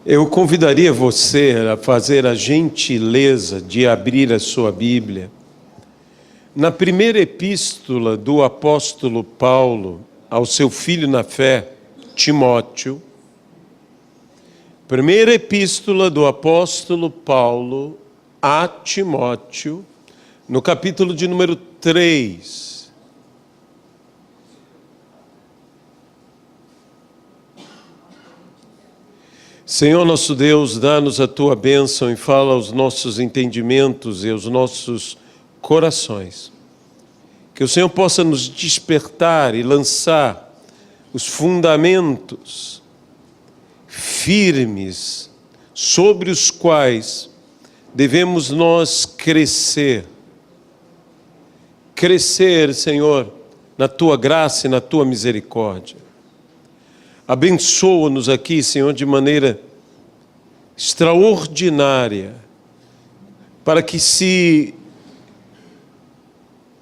Eu convidaria você a fazer a gentileza de abrir a sua Bíblia na primeira epístola do apóstolo Paulo ao seu filho na fé, Timóteo. Primeira epístola do apóstolo Paulo a Timóteo, no capítulo de número 3. Senhor nosso Deus, dá-nos a Tua bênção e fala aos nossos entendimentos e aos nossos corações. Que o Senhor possa nos despertar e lançar os fundamentos firmes sobre os quais devemos nós crescer. Crescer, Senhor, na Tua graça e na Tua misericórdia. Abençoa-nos aqui, Senhor, de maneira extraordinária, para que se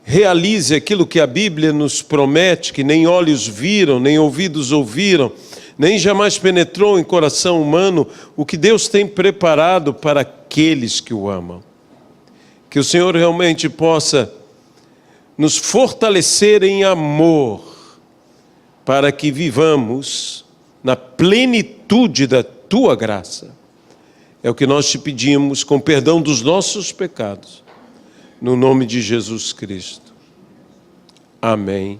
realize aquilo que a Bíblia nos promete, que nem olhos viram, nem ouvidos ouviram, nem jamais penetrou em coração humano o que Deus tem preparado para aqueles que o amam. Que o Senhor realmente possa nos fortalecer em amor, para que vivamos na plenitude da Tua graça. É o que nós te pedimos, com perdão dos nossos pecados, no nome de Jesus Cristo. Amém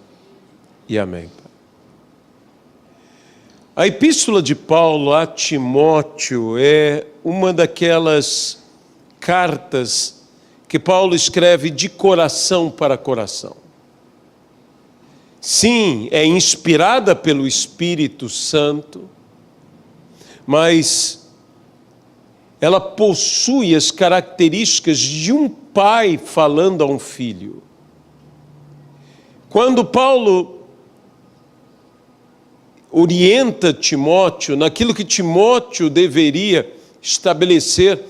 e amém. A epístola de Paulo a Timóteo é uma daquelas cartas que Paulo escreve de coração para coração. Sim, é inspirada pelo Espírito Santo, mas ela possui as características de um pai falando a um filho. Quando Paulo orienta Timóteo naquilo que Timóteo deveria estabelecer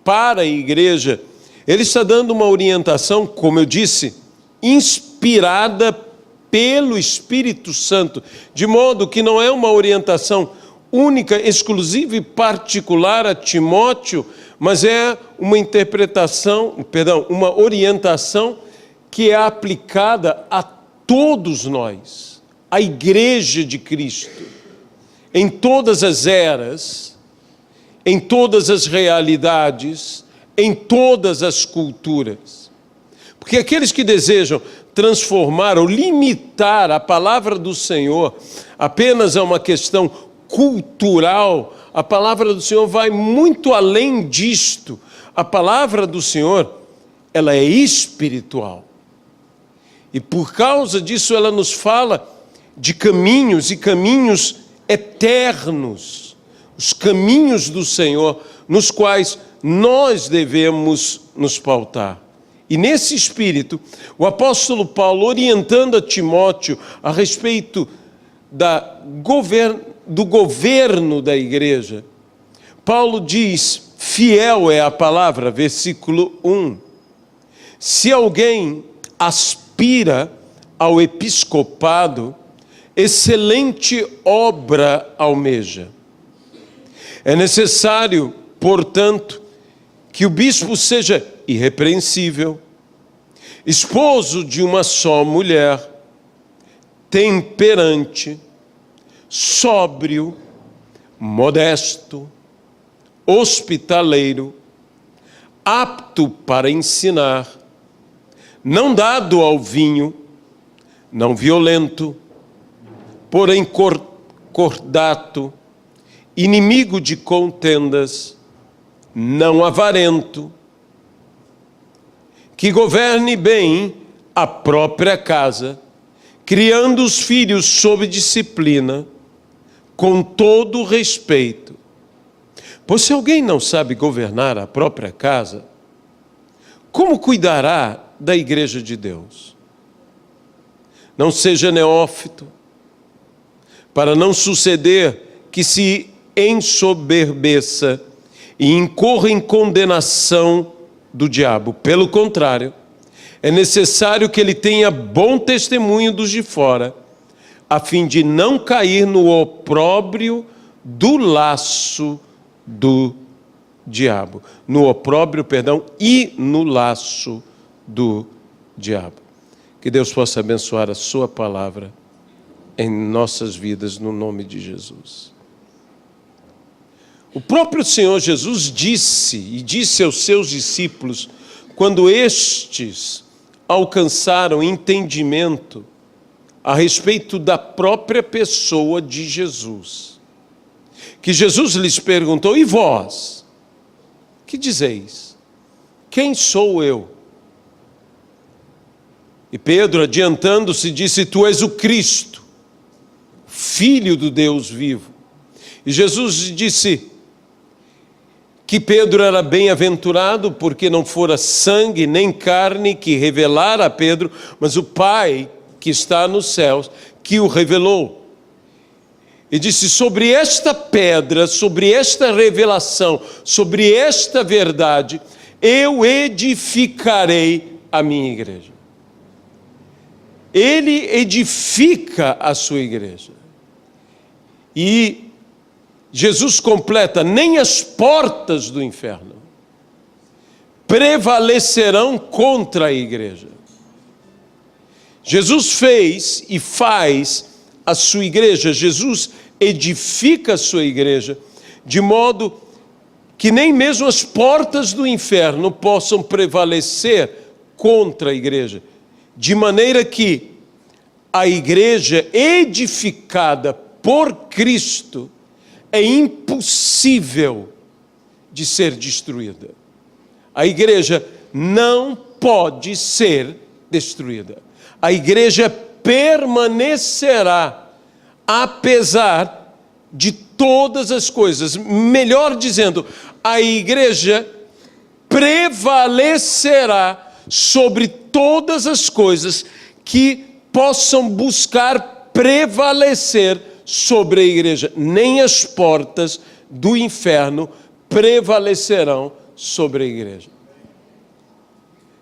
para a igreja, ele está dando uma orientação, como eu disse, inspirada pelo Espírito Santo, de modo que não é uma orientação única, exclusiva e particular a Timóteo, mas é uma orientação que é aplicada a todos nós, a Igreja de Cristo, em todas as eras, em todas as realidades, em todas as culturas. Porque aqueles que desejam transformar ou limitar a palavra do Senhor apenas a uma questão cultural, a palavra do Senhor vai muito além disto. A palavra do Senhor, ela é espiritual. E por causa disso ela nos fala de caminhos e caminhos eternos, os caminhos do Senhor, nos quais nós devemos nos pautar. E nesse espírito, o apóstolo Paulo, orientando a Timóteo a respeito do governo da igreja, Paulo diz, fiel é a palavra, versículo 1. Se alguém aspira ao episcopado, excelente obra almeja. É necessário, portanto, que o bispo seja irrepreensível, esposo de uma só mulher, temperante, sóbrio, modesto, hospitaleiro, apto para ensinar, não dado ao vinho, não violento, porém cordato, inimigo de contendas, não avarento, que governe bem a própria casa, criando os filhos sob disciplina, com todo respeito. Pois se alguém não sabe governar a própria casa, como cuidará da igreja de Deus? Não seja neófito, para não suceder que se ensoberbeça e incorra em condenação do diabo. Pelo contrário, é necessário que ele tenha bom testemunho dos de fora, a fim de não cair no opróbrio do laço do diabo. No opróbrio, perdão, e no laço do diabo. Que Deus possa abençoar a sua palavra em nossas vidas, no nome de Jesus. O próprio Senhor Jesus disse aos seus discípulos, quando estes alcançaram entendimento a respeito da própria pessoa de Jesus, que Jesus lhes perguntou: e vós, que dizeis? Quem sou eu? E Pedro, adiantando-se, disse: tu és o Cristo, Filho do Deus vivo. E Jesus disse que Pedro era bem-aventurado, porque não fora sangue nem carne que revelara a Pedro, mas o Pai que está nos céus que o revelou. E disse: sobre esta pedra, sobre esta revelação, sobre esta verdade, eu edificarei a minha igreja. Ele edifica a sua igreja. E Jesus completa: nem as portas do inferno prevalecerão contra a igreja. Jesus fez e faz a sua igreja, Jesus edifica a sua igreja, de modo que nem mesmo as portas do inferno possam prevalecer contra a igreja, de maneira que a igreja edificada por Cristo é impossível de ser destruída. A igreja não pode ser destruída. A igreja permanecerá, apesar de todas as coisas. Melhor dizendo, a igreja prevalecerá sobre todas as coisas que possam buscar prevalecer sobre a igreja. Nem as portas do inferno prevalecerão sobre a igreja.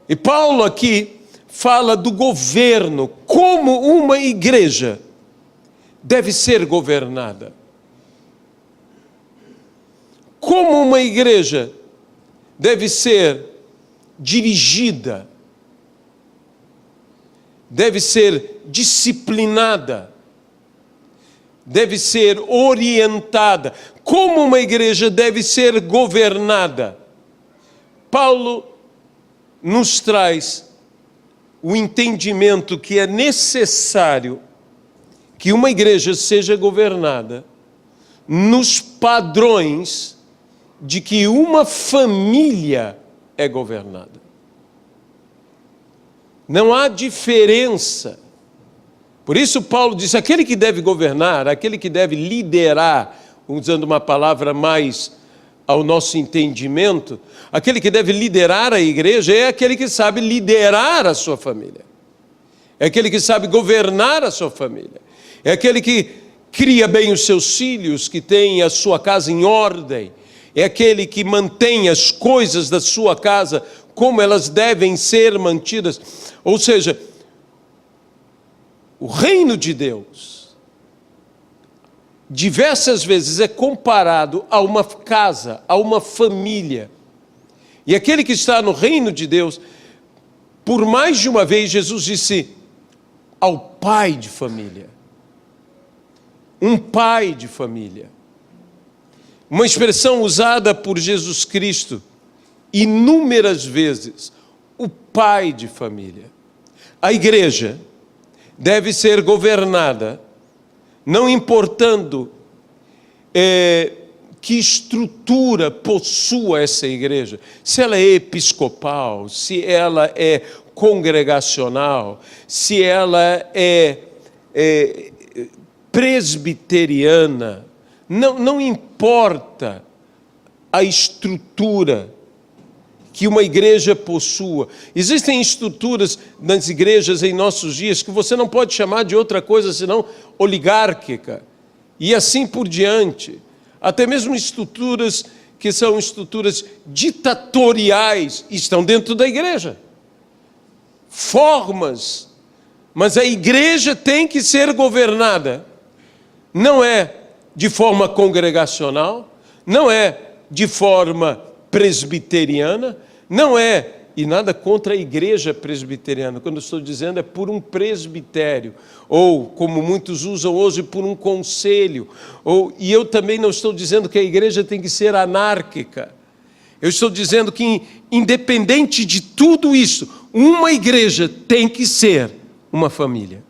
E Paulo aqui fala do governo, como uma igreja deve ser governada. Como uma igreja deve ser dirigida, deve ser disciplinada, deve ser orientada. Como uma igreja deve ser governada? Paulo nos traz o entendimento que é necessário que uma igreja seja governada nos padrões de que uma família é governada. Não há diferença. Por isso Paulo diz: aquele que deve governar, aquele que deve liderar, usando uma palavra mais ao nosso entendimento, aquele que deve liderar a igreja é aquele que sabe liderar a sua família. É aquele que sabe governar a sua família. É aquele que cria bem os seus filhos, que tem a sua casa em ordem. É aquele que mantém as coisas da sua casa como elas devem ser mantidas. Ou seja, o reino de Deus diversas vezes é comparado a uma casa, a uma família. E aquele que está no reino de Deus, por mais de uma vez Jesus disse ao pai de família. Um pai de família. Uma expressão usada por Jesus Cristo inúmeras vezes. O pai de família. A igreja deve ser governada, não importando que estrutura possua essa igreja, se ela é episcopal, se ela é congregacional, se ela é presbiteriana, não importa a estrutura que uma igreja possua. Existem estruturas nas igrejas em nossos dias que você não pode chamar de outra coisa senão oligárquica, e assim por diante. Até mesmo estruturas que são estruturas ditatoriais estão dentro da igreja. Formas, mas a igreja tem que ser governada. Não é de forma congregacional, não é de forma presbiteriana, não é, e nada contra a igreja presbiteriana, quando eu estou dizendo é por um presbitério, ou como muitos usam hoje, por um conselho, e eu também não estou dizendo que a igreja tem que ser anárquica, eu estou dizendo que, independente de tudo isso, uma igreja tem que ser uma família.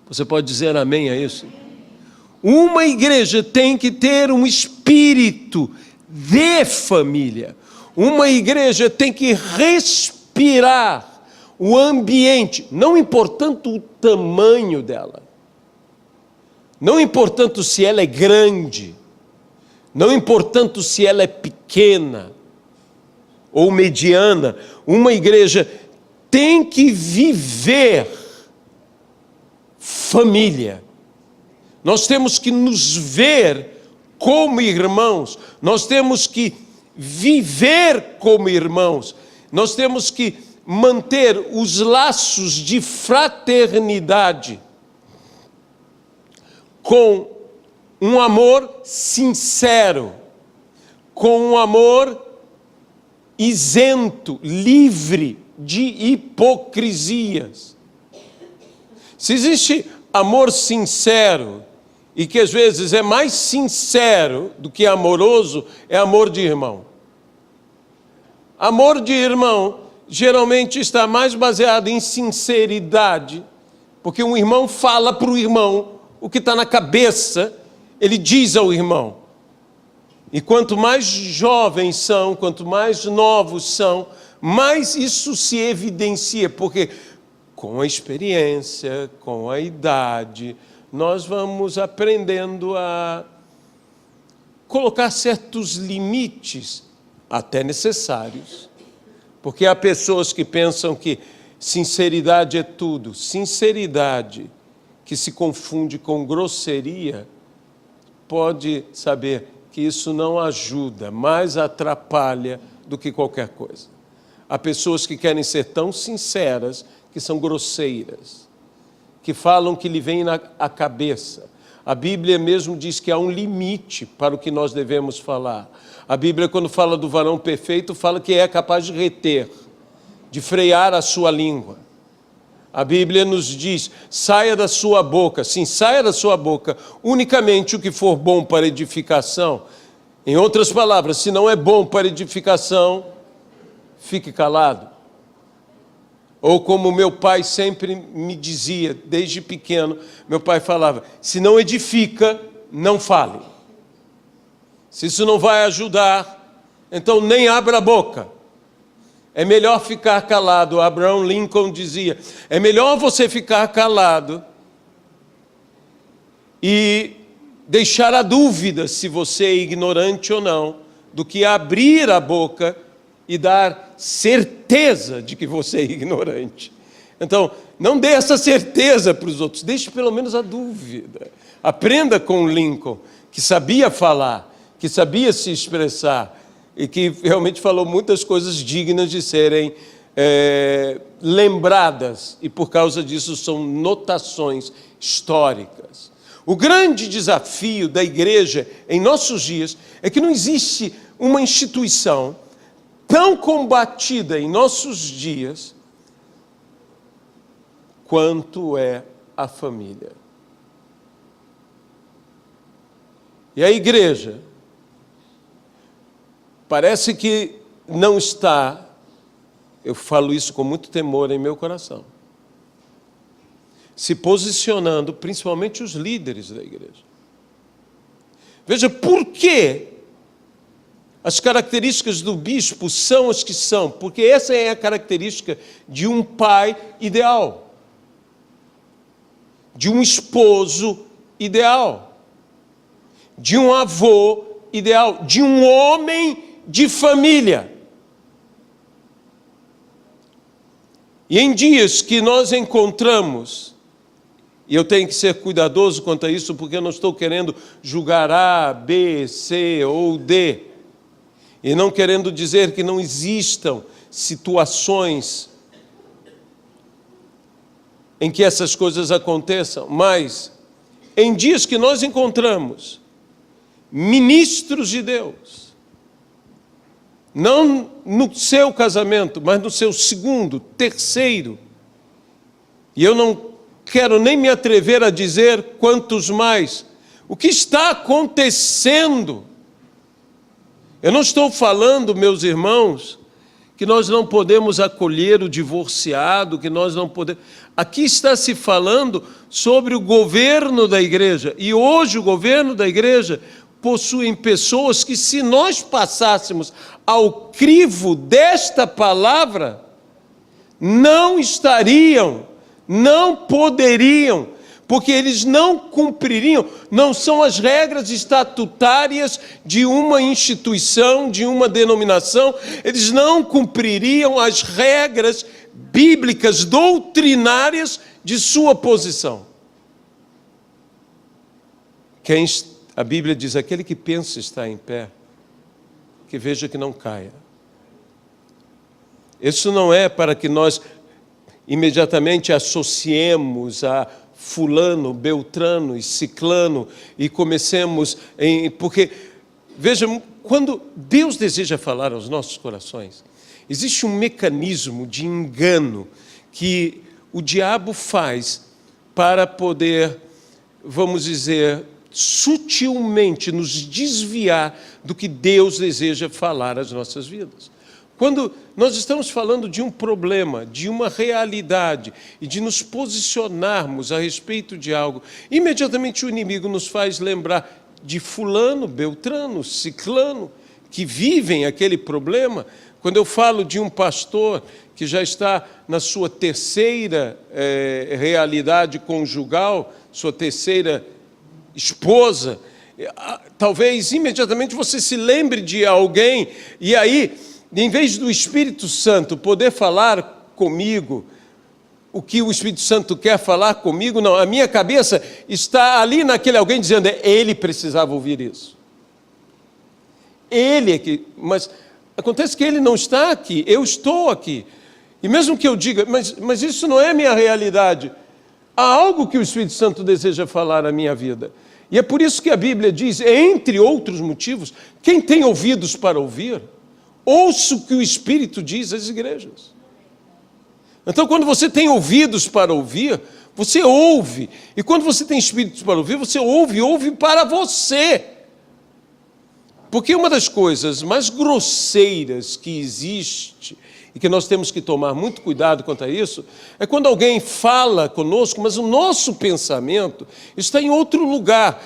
Você pode dizer amém a isso? Uma igreja tem que ter um espírito de família. Uma igreja tem que respirar o ambiente, não importando o tamanho dela, não importando se ela é grande, não importando se ela é pequena ou mediana. Uma igreja tem que viver família. Nós temos que nos ver como irmãos, nós temos que viver como irmãos, nós temos que manter os laços de fraternidade com um amor sincero, com um amor isento, livre de hipocrisias. Se existe amor sincero, e que às vezes é mais sincero do que amoroso, é amor de irmão. Amor de irmão geralmente está mais baseado em sinceridade, porque um irmão fala para o irmão o que está na cabeça, ele diz ao irmão. E quanto mais jovens são, quanto mais novos são, mais isso se evidencia, porque com a experiência, com a idade, nós vamos aprendendo a colocar certos limites, até necessários, porque há pessoas que pensam que sinceridade é tudo. Sinceridade que se confunde com grosseria, pode saber que isso não ajuda, mais atrapalha do que qualquer coisa. Há pessoas que querem ser tão sinceras que são grosseiras, que falam que lhe vem à cabeça. A Bíblia mesmo diz que há um limite para o que nós devemos falar. A Bíblia, quando fala do varão perfeito, fala que é capaz de reter, de frear a sua língua. A Bíblia nos diz, saia da sua boca, sim, saia da sua boca, unicamente o que for bom para edificação. Em outras palavras, se não é bom para edificação, fique calado. Ou como meu pai sempre me dizia, desde pequeno, meu pai falava, se não edifica, não fale. Se isso não vai ajudar, então nem abra a boca. É melhor ficar calado. Abraham Lincoln dizia, é melhor você ficar calado e deixar a dúvida se você é ignorante ou não, do que abrir a boca e dar certeza de que você é ignorante. Então, não dê essa certeza para os outros, deixe pelo menos a dúvida. Aprenda com Lincoln, que sabia falar, que sabia se expressar e que realmente falou muitas coisas dignas de serem lembradas, e por causa disso são notações históricas. O grande desafio da igreja em nossos dias é que não existe uma instituição tão combatida em nossos dias quanto é a família. E a igreja parece que não está, eu falo isso com muito temor em meu coração, se posicionando, principalmente os líderes da igreja. Veja, por que as características do bispo são as que são? Porque essa é a característica de um pai ideal, de um esposo ideal, de um avô ideal, de um homem de família. E em dias que nós encontramos, e eu tenho que ser cuidadoso quanto a isso, porque eu não estou querendo julgar A, B, C ou D, e não querendo dizer que não existam situações em que essas coisas aconteçam, mas em dias que nós encontramos ministros de Deus não no seu casamento, mas no seu segundo, terceiro. E eu não quero nem me atrever a dizer quantos mais. O que está acontecendo? Eu não estou falando, meus irmãos, que nós não podemos acolher o divorciado, que nós não podemos... Aqui está se falando sobre o governo da igreja. E hoje o governo da igreja possuem pessoas que, se nós passássemos ao crivo desta palavra, não estariam, não poderiam, porque eles não cumpririam, não são as regras estatutárias de uma instituição, de uma denominação, eles não cumpririam as regras bíblicas, doutrinárias de sua posição. A Bíblia diz, aquele que pensa estar em pé, que veja que não caia. Isso não é para que nós imediatamente associemos a fulano, beltrano e ciclano e comecemos porque, vejam, quando Deus deseja falar aos nossos corações, existe um mecanismo de engano que o diabo faz para poder, vamos dizer, sutilmente nos desviar do que Deus deseja falar às nossas vidas. Quando nós estamos falando de um problema, de uma realidade, e de nos posicionarmos a respeito de algo, imediatamente o inimigo nos faz lembrar de fulano, beltrano, ciclano, que vivem aquele problema. Quando eu falo de um pastor que já está na sua terceira realidade conjugal, sua terceira esposa, talvez imediatamente você se lembre de alguém, e aí, em vez do Espírito Santo poder falar comigo o que o Espírito Santo quer falar comigo, não, a minha cabeça está ali naquele alguém dizendo, ele precisava ouvir isso. Ele é que... Mas acontece que ele não está aqui, eu estou aqui. E mesmo que eu diga, mas isso não é minha realidade, há algo que o Espírito Santo deseja falar na minha vida. E é por isso que a Bíblia diz, entre outros motivos, quem tem ouvidos para ouvir, ouça o que o Espírito diz às igrejas. Então, quando você tem ouvidos para ouvir, você ouve. E quando você tem espíritos para ouvir, você ouve para você. Porque uma das coisas mais grosseiras que existe, e que nós temos que tomar muito cuidado quanto a isso, é quando alguém fala conosco, mas o nosso pensamento está em outro lugar.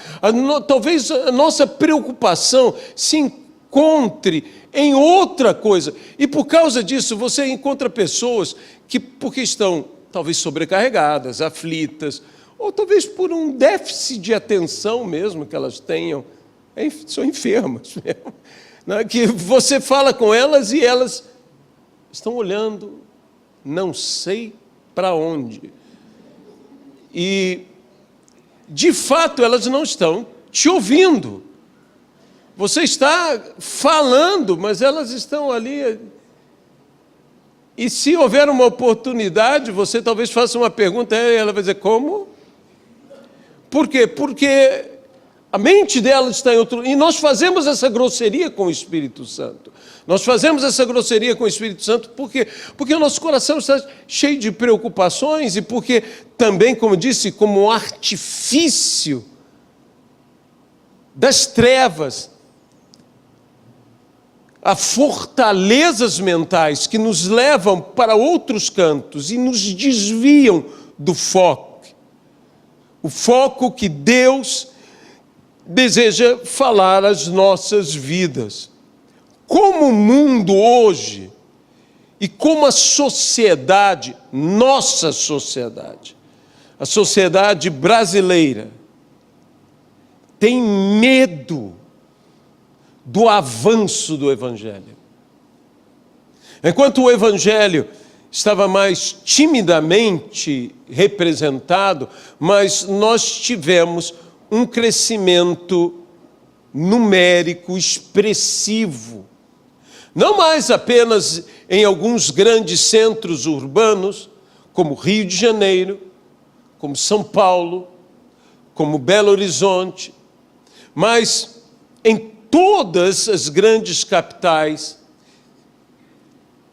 Talvez a nossa preocupação se encontre em outra coisa. E por causa disso, você encontra pessoas que, porque estão talvez sobrecarregadas, aflitas, ou talvez por um déficit de atenção mesmo que elas tenham, são enfermas mesmo, né? Que você fala com elas e elas estão olhando, não sei para onde. E, de fato, elas não estão te ouvindo. Você está falando, mas elas estão ali. E se houver uma oportunidade, você talvez faça uma pergunta, e ela vai dizer, como? Por quê? Porque a mente dela está em outro... E nós fazemos essa grosseria com o Espírito Santo. Nós fazemos essa grosseria com o Espírito Santo por quê? Porque o nosso coração está cheio de preocupações e porque também, como disse, como um artifício das trevas, há fortalezas mentais que nos levam para outros cantos e nos desviam do foco. O foco que Deus deseja falar às nossas vidas. Como o mundo hoje e como a sociedade, nossa sociedade, a sociedade brasileira, tem medo do avanço do Evangelho. Enquanto o Evangelho estava mais timidamente representado, mas nós tivemos um crescimento numérico expressivo. Não mais apenas em alguns grandes centros urbanos, como Rio de Janeiro, como São Paulo, como Belo Horizonte, mas em todas as grandes capitais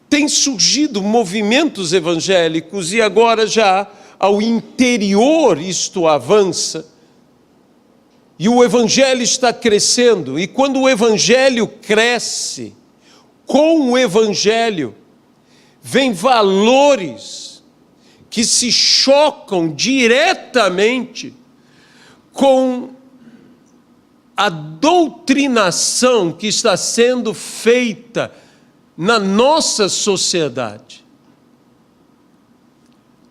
tem surgido movimentos evangélicos e agora já ao interior isto avança. E o evangelho está crescendo. E quando o evangelho cresce, com o evangelho, vem valores que se chocam diretamente com a doutrinação que está sendo feita na nossa sociedade.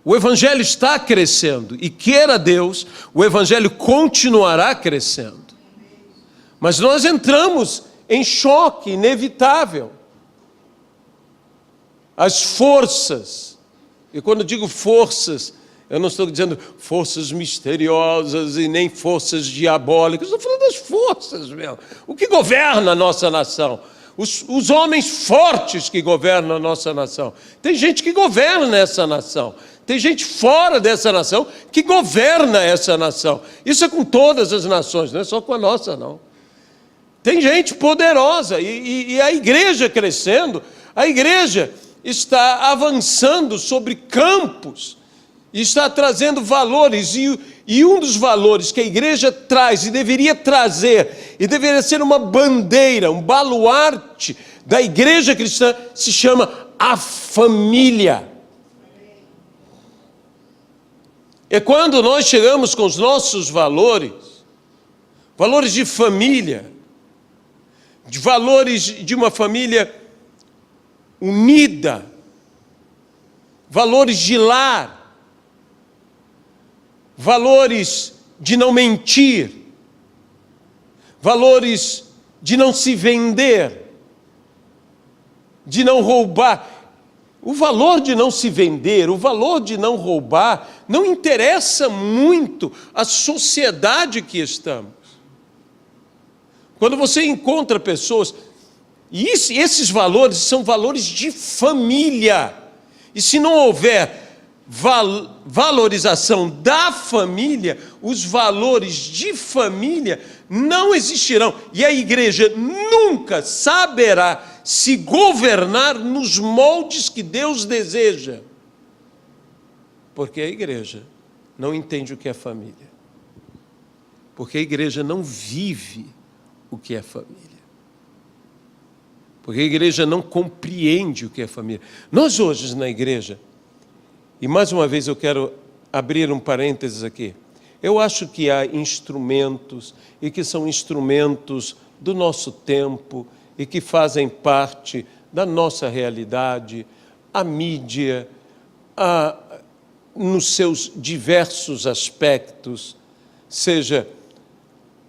O evangelho está crescendo e, queira Deus, o evangelho continuará crescendo. Mas nós entramos em choque inevitável. As forças, e quando digo forças, eu não estou dizendo forças misteriosas e nem forças diabólicas, estou falando das forças mesmo. O que governa a nossa nação? Os homens fortes que governam a nossa nação. Tem gente que governa essa nação. Tem gente fora dessa nação que governa essa nação. Isso é com todas as nações, não é só com a nossa, não. Tem gente poderosa e a igreja crescendo, a igreja está avançando sobre campos, está trazendo valores, e um dos valores que a igreja traz e deveria trazer, e deveria ser uma bandeira, um baluarte da igreja cristã, se chama a família. É quando nós chegamos com os nossos valores de família, de valores de uma família unida, valores de lar, valores de não mentir, valores de não se vender, de não roubar. O valor de não se vender, o valor de não roubar, não interessa muito à sociedade que estamos. Quando você encontra pessoas, e esses valores são valores de família, e se não houver valorização da família, os valores de família não existirão, e a igreja nunca saberá se governar nos moldes que Deus deseja, porque a igreja não entende o que é família, porque a igreja não vive o que é família, porque a igreja não compreende o que é família. Nós hoje na igreja, e mais uma vez eu quero abrir um parênteses aqui, eu acho que há instrumentos, e que são instrumentos do nosso tempo, e que fazem parte da nossa realidade, a mídia, nos seus diversos aspectos, seja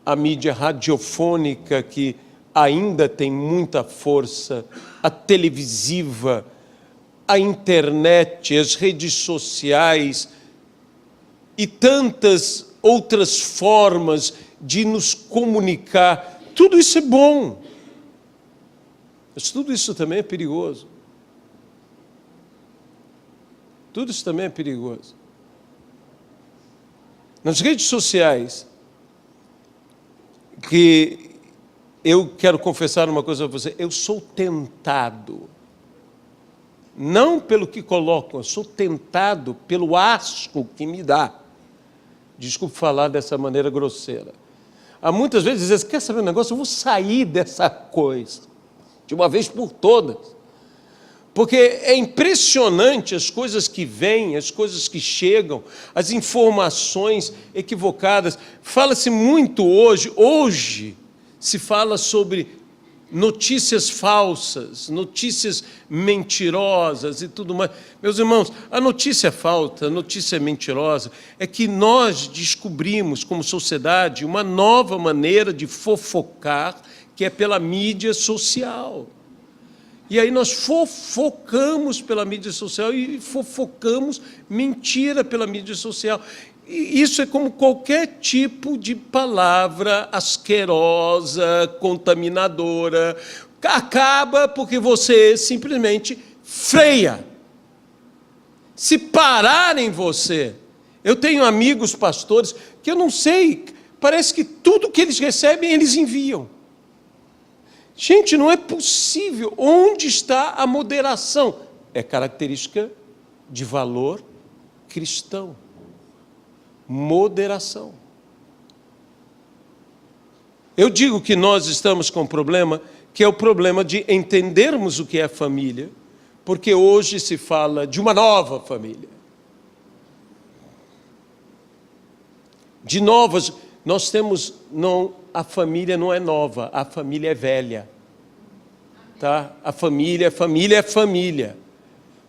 a mídia radiofônica, que ainda tem muita força, a televisiva, a internet, as redes sociais e tantas outras formas de nos comunicar. Tudo isso é bom, mas tudo isso também é perigoso. Tudo isso também é perigoso. Nas redes sociais, que eu quero confessar uma coisa para você, eu sou tentado, não pelo que colocam, eu sou tentado pelo asco que me dá. Desculpe falar dessa maneira grosseira. Há muitas vezes dizem, quer saber um negócio? Eu vou sair dessa coisa, de uma vez por todas. Porque é impressionante as coisas que vêm, as coisas que chegam, as informações equivocadas. Fala-se muito hoje se fala sobre notícias falsas, notícias mentirosas e tudo mais. Meus irmãos, a notícia falsa, a notícia mentirosa, é que nós descobrimos como sociedade uma nova maneira de fofocar, que é pela mídia social. E aí nós fofocamos pela mídia social e fofocamos mentira pela mídia social. E isso é como qualquer tipo de palavra asquerosa, contaminadora. Acaba porque você simplesmente freia. Se parar em você. Eu tenho amigos pastores que eu não sei, parece que tudo que eles recebem, eles enviam. Gente, não é possível. Onde está a moderação? É característica de valor cristão. Moderação. Eu digo que nós estamos com um problema, que é o problema de entendermos o que é família, porque hoje se fala de uma nova família. De novas, nós temos, não, a família não é nova, a família é velha. Tá? A família é família.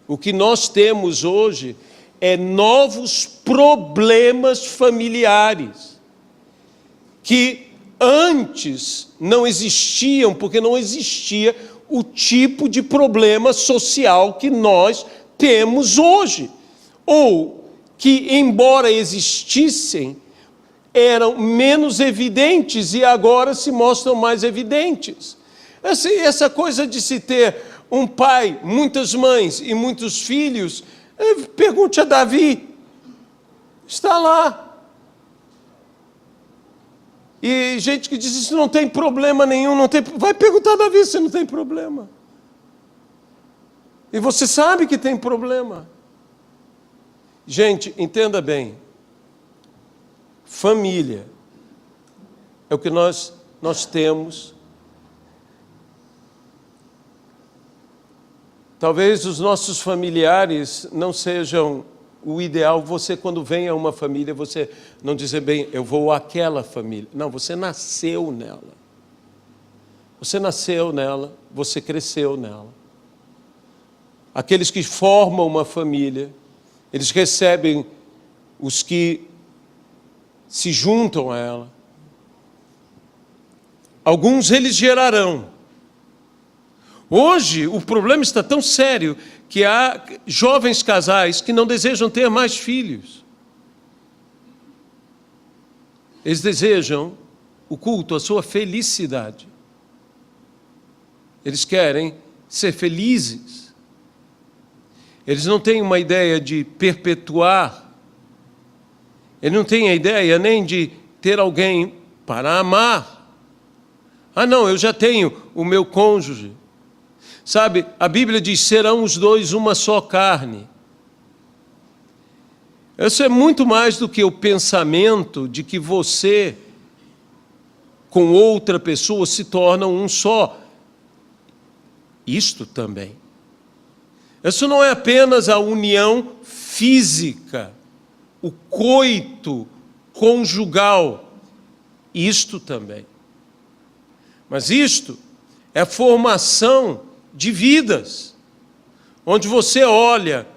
O que nós temos hoje é novos problemas familiares, que antes não existiam, porque não existia o tipo de problema social que nós temos hoje. Ou que, embora existissem, eram menos evidentes e agora se mostram mais evidentes. Essa coisa de se ter um pai, muitas mães e muitos filhos, pergunte a Davi, está lá. E gente que diz isso não tem problema nenhum, vai perguntar a Davi se não tem problema. E você sabe que tem problema. Gente, entenda bem, família é o que nós temos. Talvez os nossos familiares não sejam o ideal. Você, quando vem a uma família, você não dizer bem, eu vou àquela família. Não, você nasceu nela. Você nasceu nela, você cresceu nela. Aqueles que formam uma família, eles recebem os que se juntam a ela. Alguns eles gerarão. Hoje, o problema está tão sério que há jovens casais que não desejam ter mais filhos. Eles desejam o culto, a sua felicidade. Eles querem ser felizes. Eles não têm uma ideia de perpetuar. Eles não têm a ideia nem de ter alguém para amar. Ah, não, eu já tenho o meu cônjuge. Sabe, a Bíblia diz, serão os dois uma só carne. Isso é muito mais do que o pensamento de que você, com outra pessoa, se tornam um só. Isto também. Isso não é apenas a união física, o coito conjugal. Isto também. Mas isto é a formação de vidas, onde você olha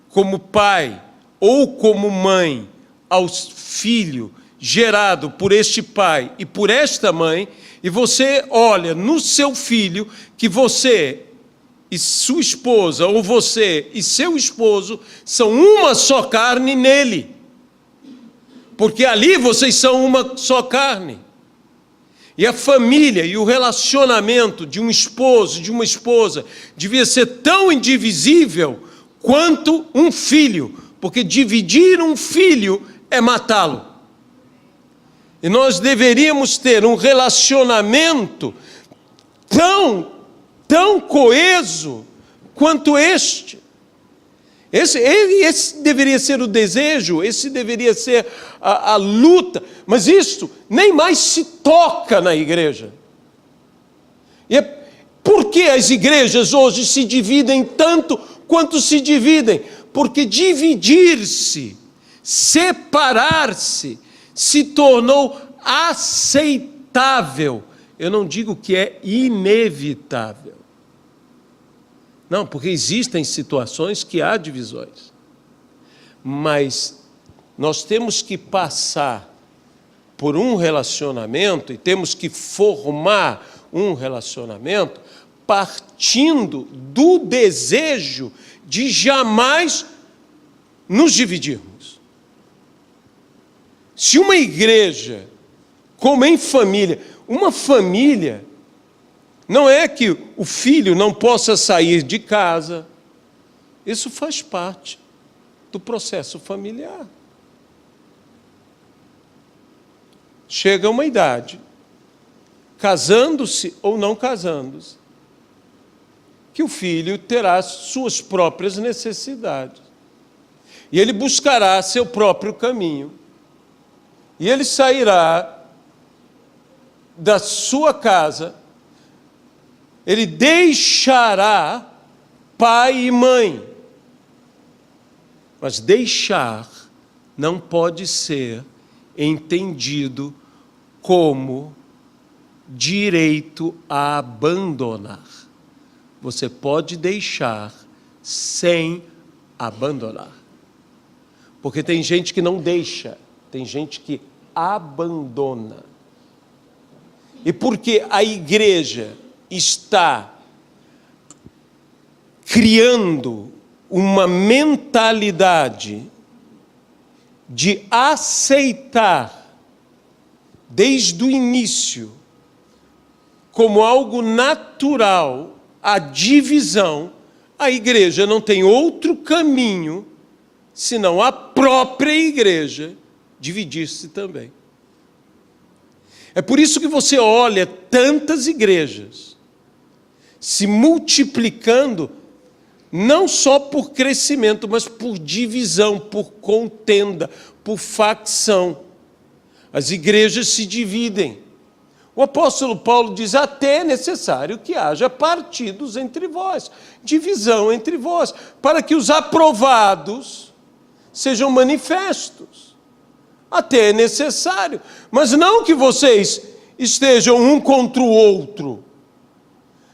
como pai ou como mãe ao filho gerado por este pai e por esta mãe, e você olha no seu filho que você e sua esposa, ou você e seu esposo, são uma só carne nele, porque ali vocês são uma só carne. E a família e o relacionamento de um esposo, de uma esposa, devia ser tão indivisível quanto um filho, porque dividir um filho é matá-lo. E nós deveríamos ter um relacionamento tão coeso quanto este. Esse deveria ser o desejo, esse deveria ser a luta, mas isso nem mais se toca na igreja. E por que as igrejas hoje se dividem tanto quanto se dividem? Porque dividir-se, separar-se, se tornou aceitável. Eu não digo que é inevitável. Não, porque existem situações que há divisões. Mas nós temos que passar por um relacionamento e temos que formar um relacionamento partindo do desejo de jamais nos dividirmos. Se uma igreja, como em família, uma família, não é que o filho não possa sair de casa. Isso faz parte do processo familiar. Chega uma idade casando-se ou não casando-se, que o filho terá suas próprias necessidades. E ele buscará seu próprio caminho. E ele sairá da sua casa, ele deixará pai e mãe. Mas deixar não pode ser entendido como direito a abandonar. Você pode deixar sem abandonar. Porque tem gente que não deixa, tem gente que abandona. E porque a igreja está criando uma mentalidade de aceitar desde o início como algo natural a divisão, a igreja não tem outro caminho senão a própria igreja dividir-se também. É por isso que você olha tantas igrejas se multiplicando, não só por crescimento, mas por divisão, por contenda, por facção. As igrejas se dividem. O apóstolo Paulo diz, até é necessário que haja partidos entre vós, divisão entre vós, para que os aprovados sejam manifestos. Até é necessário, mas não que vocês estejam um contra o outro.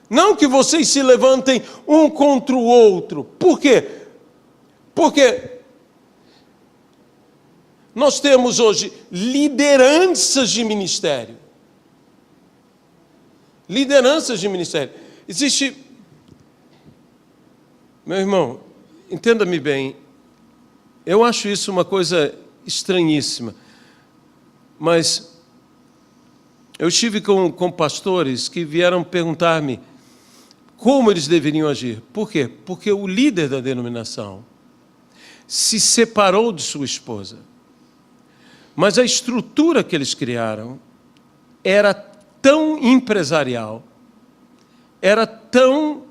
Não que vocês se levantem um contra o outro. Por quê? Porque nós temos hoje lideranças de ministério. Lideranças de ministério. Existe... Meu irmão, entenda-me bem, eu acho isso uma coisa estranhíssima, mas eu estive com pastores que vieram perguntar-me como eles deveriam agir. Por quê? Porque o líder da denominação se separou de sua esposa, mas a estrutura que eles criaram era tão empresarial, era tão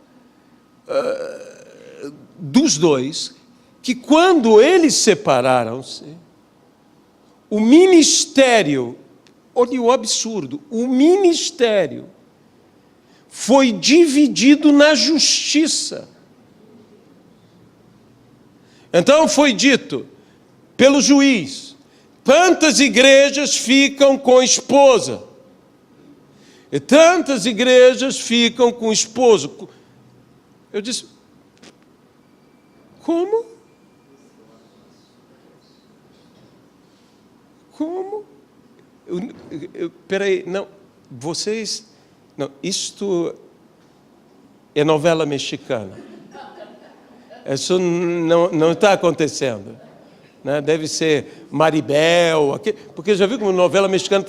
dos dois, que quando eles separaram-se, o ministério, olha o absurdo, o ministério foi dividido na justiça. Então foi dito pelo juiz, tantas igrejas ficam com esposa, e tantas igrejas ficam com esposo. Eu disse, como? Como? Peraí, não, vocês... Não, isto é novela mexicana. Isso não está acontecendo. Né? Deve ser Maribel, porque já viu como novela mexicana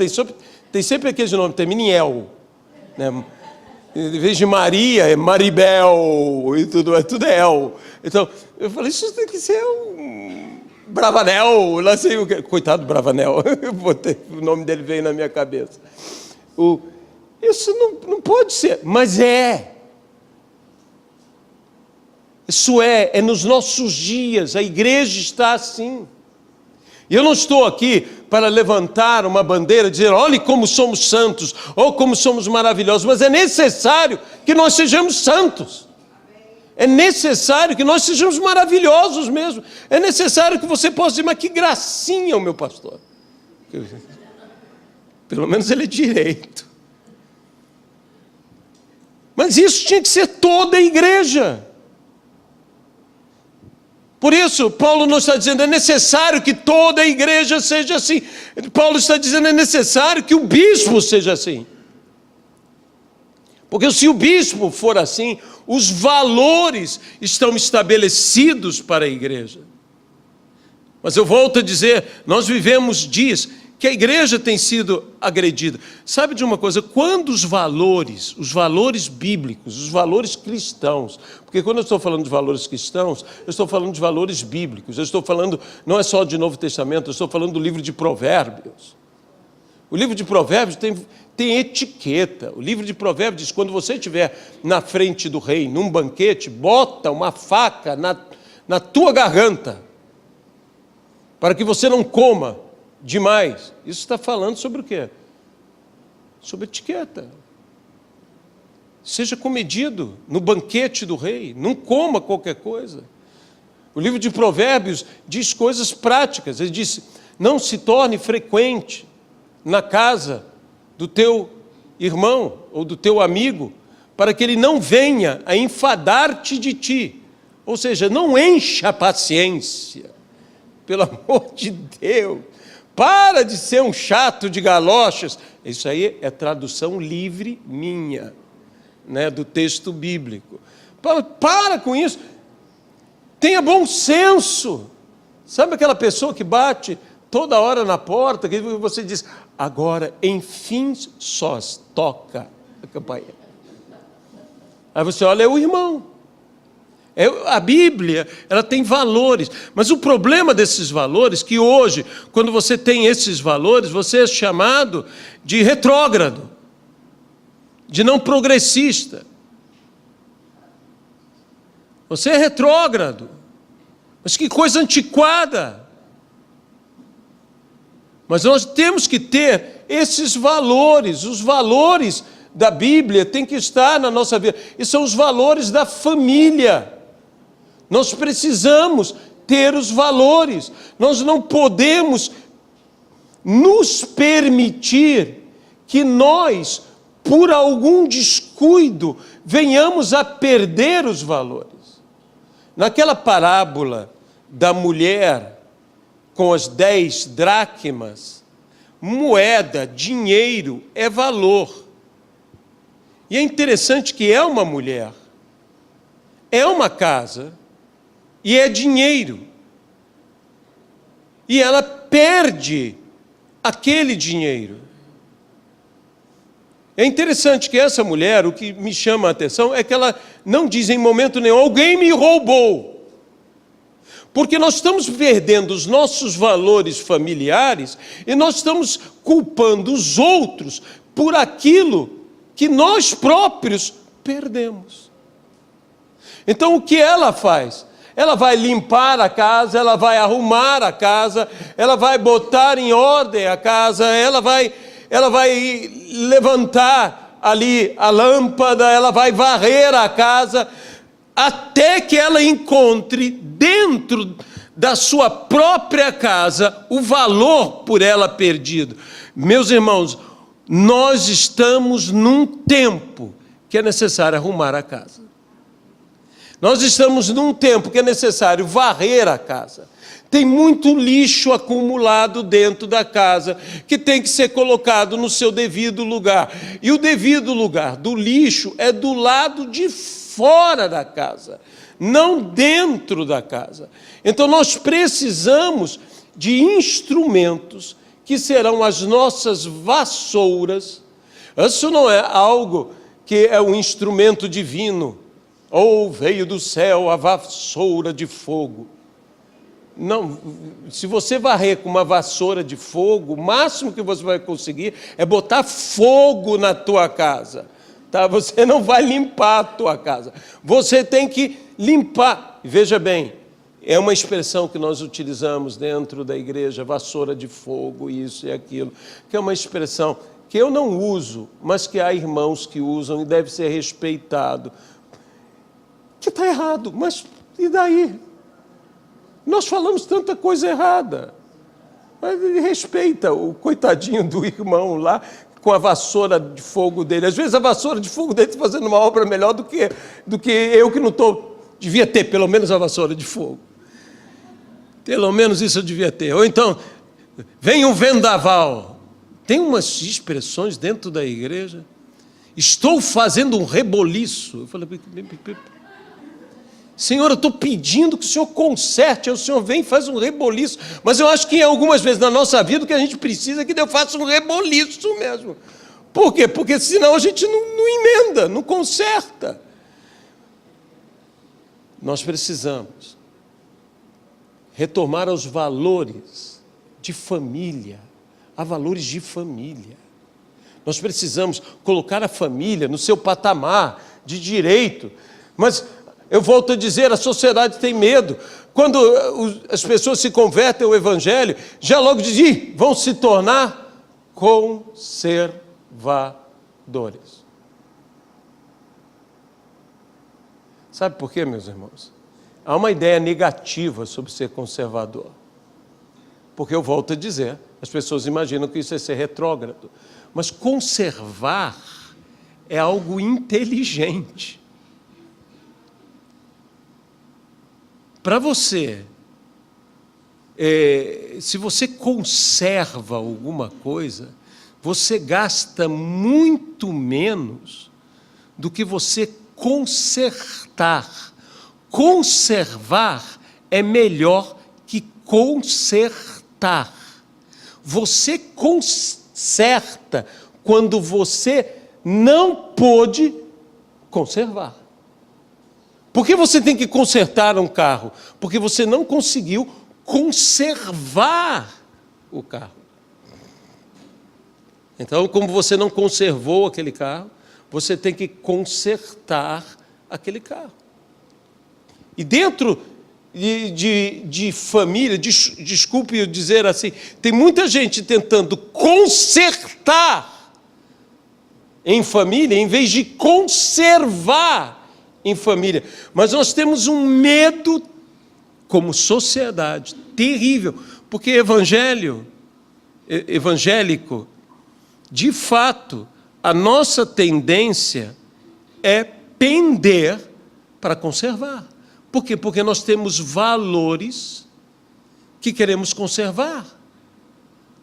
tem sempre aqueles nomes, termina em El. Né? Em vez de Maria, é Maribel, e tudo é El. Então, eu falei, isso tem que ser um Bravanel, não sei o que. Coitado do Bravanel, o nome dele veio na minha cabeça. Isso não pode ser, mas é. Isso é nos nossos dias, a igreja está assim. E eu não estou aqui para levantar uma bandeira e dizer, olhe como somos santos, ou como somos maravilhosos, mas é necessário que nós sejamos santos. É necessário que nós sejamos maravilhosos mesmo. É necessário que você possa dizer, mas que gracinha o meu pastor. Pelo menos ele é direito. Mas isso tinha que ser toda a igreja. Por isso, Paulo não está dizendo, é necessário que toda a igreja seja assim. Paulo está dizendo, é necessário que o bispo seja assim. Porque se o bispo for assim, os valores estão estabelecidos para a igreja. Mas eu volto a dizer, nós vivemos dias que a igreja tem sido agredida. Sabe de uma coisa? Quando os valores bíblicos, os valores cristãos, porque quando eu estou falando de valores cristãos, eu estou falando de valores bíblicos, eu estou falando, não é só de Novo Testamento, eu estou falando do livro de Provérbios. O livro de Provérbios tem etiqueta. O livro de Provérbios diz, quando você estiver na frente do rei, num banquete, bota uma faca na tua garganta, para que você não coma demais. Isso está falando sobre o quê? Sobre etiqueta. Seja comedido no banquete do rei, não coma qualquer coisa. O livro de Provérbios diz coisas práticas. Ele diz, não se torne frequente na casa do teu irmão ou do teu amigo, para que ele não venha a enfadar-te de ti. Ou seja, não encha a paciência. Pelo amor de Deus. Para de ser um chato de galochas. Isso aí é tradução livre minha, né, do texto bíblico. Para com isso. Tenha bom senso. Sabe aquela pessoa que bate toda hora na porta, que você diz, agora, enfim, sós, toca a campainha. Aí você olha, é o irmão. A Bíblia, ela tem valores, mas o problema desses valores, que hoje, quando você tem esses valores, você é chamado de retrógrado, de não progressista. Você é retrógrado, mas que coisa antiquada. Mas nós temos que ter esses valores, os valores da Bíblia têm que estar na nossa vida, e são os valores da família. Nós precisamos ter os valores, nós não podemos nos permitir que nós, por algum descuido, venhamos a perder os valores. Naquela parábola da mulher com as 10 dracmas, moeda, dinheiro, é valor. E é interessante que é uma mulher, é uma casa e é dinheiro. E ela perde aquele dinheiro. É interessante que essa mulher, o que me chama a atenção é que ela não diz em momento nenhum, alguém me roubou. Porque nós estamos perdendo os nossos valores familiares e nós estamos culpando os outros por aquilo que nós próprios perdemos. Então o que ela faz? Ela vai limpar a casa, ela vai arrumar a casa, ela vai botar em ordem a casa, ela vai levantar ali a lâmpada, ela vai varrer a casa, até que ela encontre dentro da sua própria casa o valor por ela perdido. Meus irmãos, nós estamos num tempo que é necessário arrumar a casa. Nós estamos num tempo que é necessário varrer a casa. Tem muito lixo acumulado dentro da casa, que tem que ser colocado no seu devido lugar. E o devido lugar do lixo é do lado de fora da casa, não dentro da casa. Então nós precisamos de instrumentos que serão as nossas vassouras. Isso não é algo que é um instrumento divino, ou veio do céu a vassoura de fogo. Não, se você varrer com uma vassoura de fogo, o máximo que você vai conseguir é botar fogo na tua casa, tá? Você não vai limpar a tua casa, você tem que limpar. Veja bem, é uma expressão que nós utilizamos dentro da igreja, vassoura de fogo, isso e aquilo, que é uma expressão que eu não uso, mas que há irmãos que usam e deve ser respeitado. Que está errado, mas e daí? Nós falamos tanta coisa errada. Mas ele respeita o coitadinho do irmão lá, com a vassoura de fogo dele. Às vezes a vassoura de fogo dele está fazendo uma obra melhor do que eu que não estou. Devia ter pelo menos a vassoura de fogo. Pelo menos isso eu devia ter. Ou então, vem um vendaval. Tem umas expressões dentro da igreja. Estou fazendo um reboliço. Eu falei, Senhor, eu estou pedindo que o Senhor conserte, aí o Senhor vem e faz um reboliço, mas eu acho que algumas vezes na nossa vida o que a gente precisa é que Deus faça um reboliço mesmo. Por quê? Porque senão a gente não emenda, não conserta. Nós precisamos retomar os valores de família, há valores de família. Nós precisamos colocar a família no seu patamar de direito. Mas eu volto a dizer, a sociedade tem medo. Quando as pessoas se convertem ao Evangelho, já logo dizem, vão se tornar conservadores. Sabe por quê, meus irmãos? Há uma ideia negativa sobre ser conservador. Porque eu volto a dizer, as pessoas imaginam que isso é ser retrógrado. Mas conservar é algo inteligente. Para você, se você conserva alguma coisa, você gasta muito menos do que você consertar. Conservar é melhor que consertar. Você conserta quando você não pôde conservar. Por que você tem que consertar um carro? Porque você não conseguiu conservar o carro. Então, como você não conservou aquele carro, você tem que consertar aquele carro. E dentro de família, desculpe eu dizer assim, tem muita gente tentando consertar em família, em vez de conservar em família. Mas nós temos um medo, como sociedade, terrível, porque evangélico, de fato, a nossa tendência é pender para conservar. Por quê? Porque nós temos valores que queremos conservar.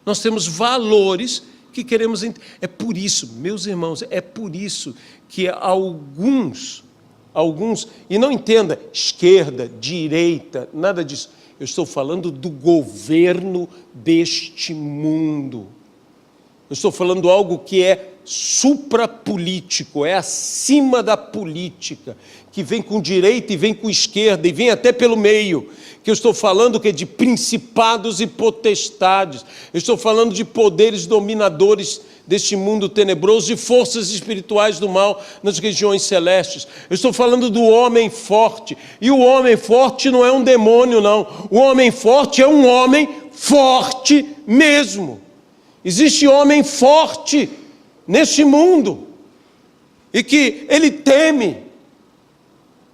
Nós temos valores que queremos... É por isso, meus irmãos, é por isso que alguns, e não entenda esquerda, direita, nada disso. Eu estou falando do governo deste mundo. Eu estou falando algo que é suprapolítico, é acima da política, que vem com direita e vem com esquerda e vem até pelo meio, que eu estou falando que é de principados e potestades, eu estou falando de poderes dominadores deste mundo tenebroso e forças espirituais do mal nas regiões celestes. Eu estou falando do homem forte, e o homem forte não é um demônio, não. O homem forte é um homem forte mesmo. Existe homem forte neste mundo, e que ele teme.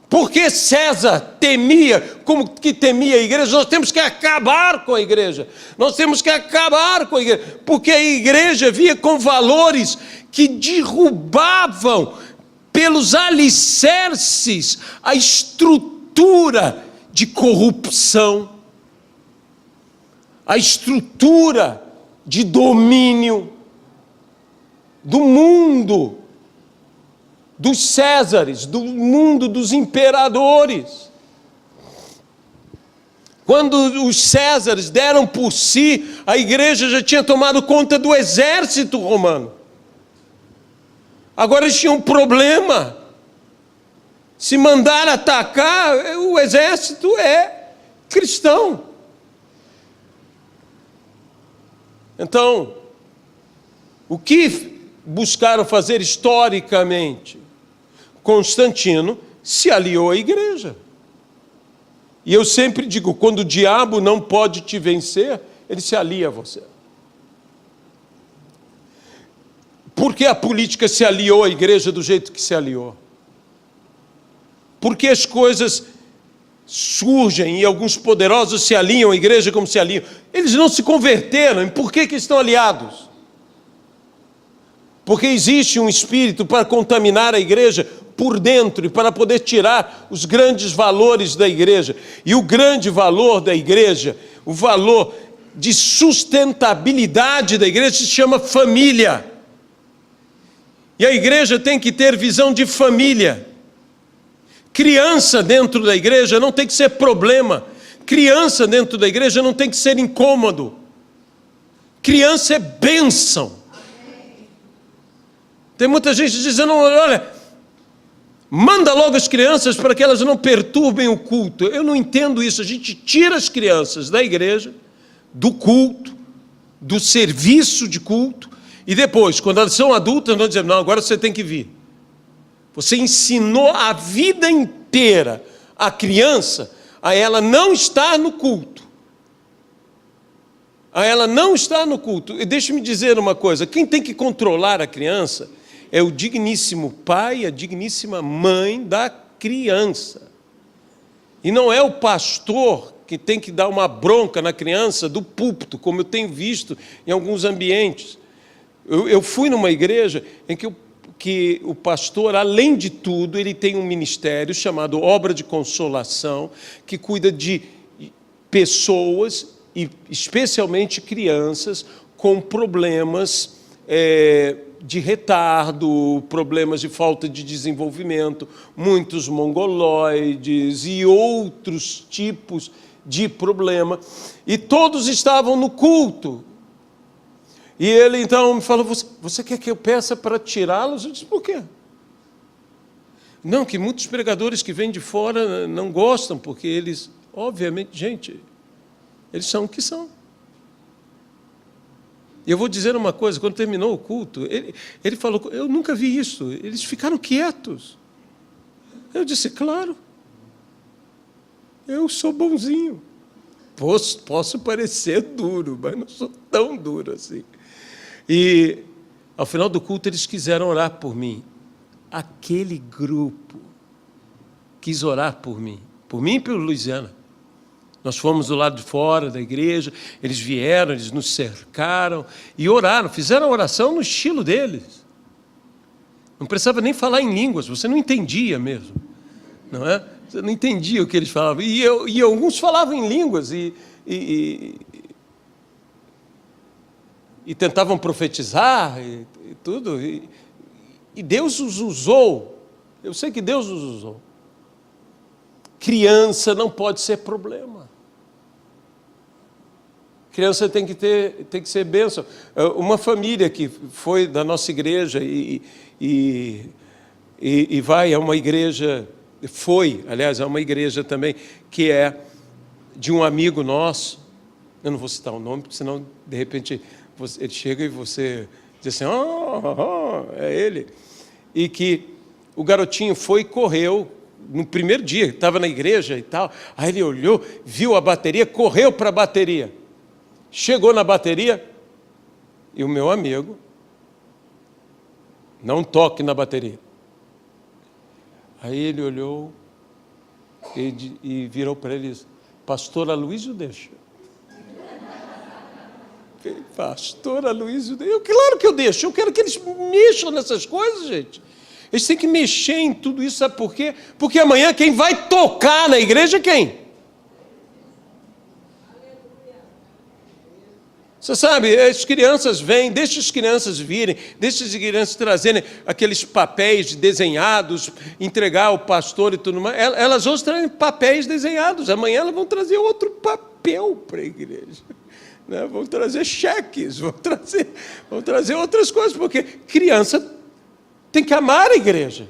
Porque César temia, como que temia a igreja? Nós temos que acabar com a igreja. Nós temos que acabar com a igreja, porque a igreja via com valores que derrubavam pelos alicerces a estrutura de corrupção, a estrutura de domínio do mundo, dos Césares, do mundo dos imperadores. Quando os Césares deram por si, a igreja já tinha tomado conta do exército romano. Agora eles tinham um problema. Se mandar atacar, o exército é cristão. Então, o que buscaram fazer historicamente? Constantino se aliou à igreja. E eu sempre digo, quando o diabo não pode te vencer, ele se alia a você. Por que a política se aliou à igreja do jeito que se aliou? Porque as coisas surgem e alguns poderosos se aliam à igreja como se aliam. Eles não se converteram, e por que estão aliados? Porque existe um espírito para contaminar a igreja por dentro e para poder tirar os grandes valores da igreja. E o grande valor da igreja, o valor de sustentabilidade da igreja se chama família. E a igreja tem que ter visão de família. Criança dentro da igreja não tem que ser problema. Criança dentro da igreja não tem que ser incômodo. Criança é bênção. Tem muita gente dizendo, olha, manda logo as crianças para que elas não perturbem o culto. Eu não entendo isso. A gente tira as crianças da igreja, do culto, do serviço de culto, e depois, quando elas são adultas, nós dizemos, não, agora você tem que vir. Você ensinou a vida inteira a criança a ela não estar no culto. A ela não estar no culto. E deixe-me dizer uma coisa, quem tem que controlar a criança é o digníssimo pai, a digníssima mãe da criança. E não é o pastor que tem que dar uma bronca na criança do púlpito, como eu tenho visto em alguns ambientes. Eu fui numa igreja em que o pastor, além de tudo, ele tem um ministério chamado Obra de Consolação, que cuida de pessoas, e especialmente crianças, com problemas de retardo, problemas de falta de desenvolvimento, muitos mongoloides e outros tipos de problema. E todos estavam no culto. E ele então me falou, você quer que eu peça para tirá-los? Eu disse, por quê? Não, que muitos pregadores que vêm de fora não gostam, porque eles, obviamente, gente, eles são o que são. E eu vou dizer uma coisa, quando terminou o culto, ele falou, eu nunca vi isso, eles ficaram quietos. Eu disse, claro, eu sou bonzinho. Posso parecer duro, mas não sou tão duro assim. E, ao final do culto, eles quiseram orar por mim. Aquele grupo quis orar por mim e pelo Luiziana. Nós fomos do lado de fora da igreja, eles vieram, eles nos cercaram e oraram, fizeram a oração no estilo deles. Não precisava nem falar em línguas, você não entendia mesmo, não é? Você não entendia o que eles falavam. E alguns falavam em línguas e tentavam profetizar e tudo. E Deus os usou. Eu sei que Deus os usou. Criança não pode ser problema. Criança tem que ser bênção. Uma família que foi da nossa igreja e vai a uma igreja, aliás, a uma igreja também, que é de um amigo nosso. Eu não vou citar o nome, porque senão, de repente, ele chega e você diz assim, é ele. E que o garotinho foi e correu, no primeiro dia, estava na igreja e tal, aí ele olhou, viu a bateria, correu para a bateria. Chegou na bateria, e o meu amigo, não toque na bateria. Aí ele olhou e virou para ele e disse, pastor Aloysio deixa. Pastor Aloysio deixa. Claro que eu deixo, eu quero que eles mexam nessas coisas, gente. Eles têm que mexer em tudo isso, sabe por quê? Porque amanhã quem vai tocar na igreja é quem? Você sabe, as crianças vêm, deixa as crianças virem, deixa as crianças trazerem aqueles papéis desenhados, entregar ao pastor e tudo mais. Elas hoje trazem papéis desenhados, amanhã elas vão trazer outro papel para a igreja. Né? Vão trazer cheques, vão trazer outras coisas, porque criança tem que amar a igreja.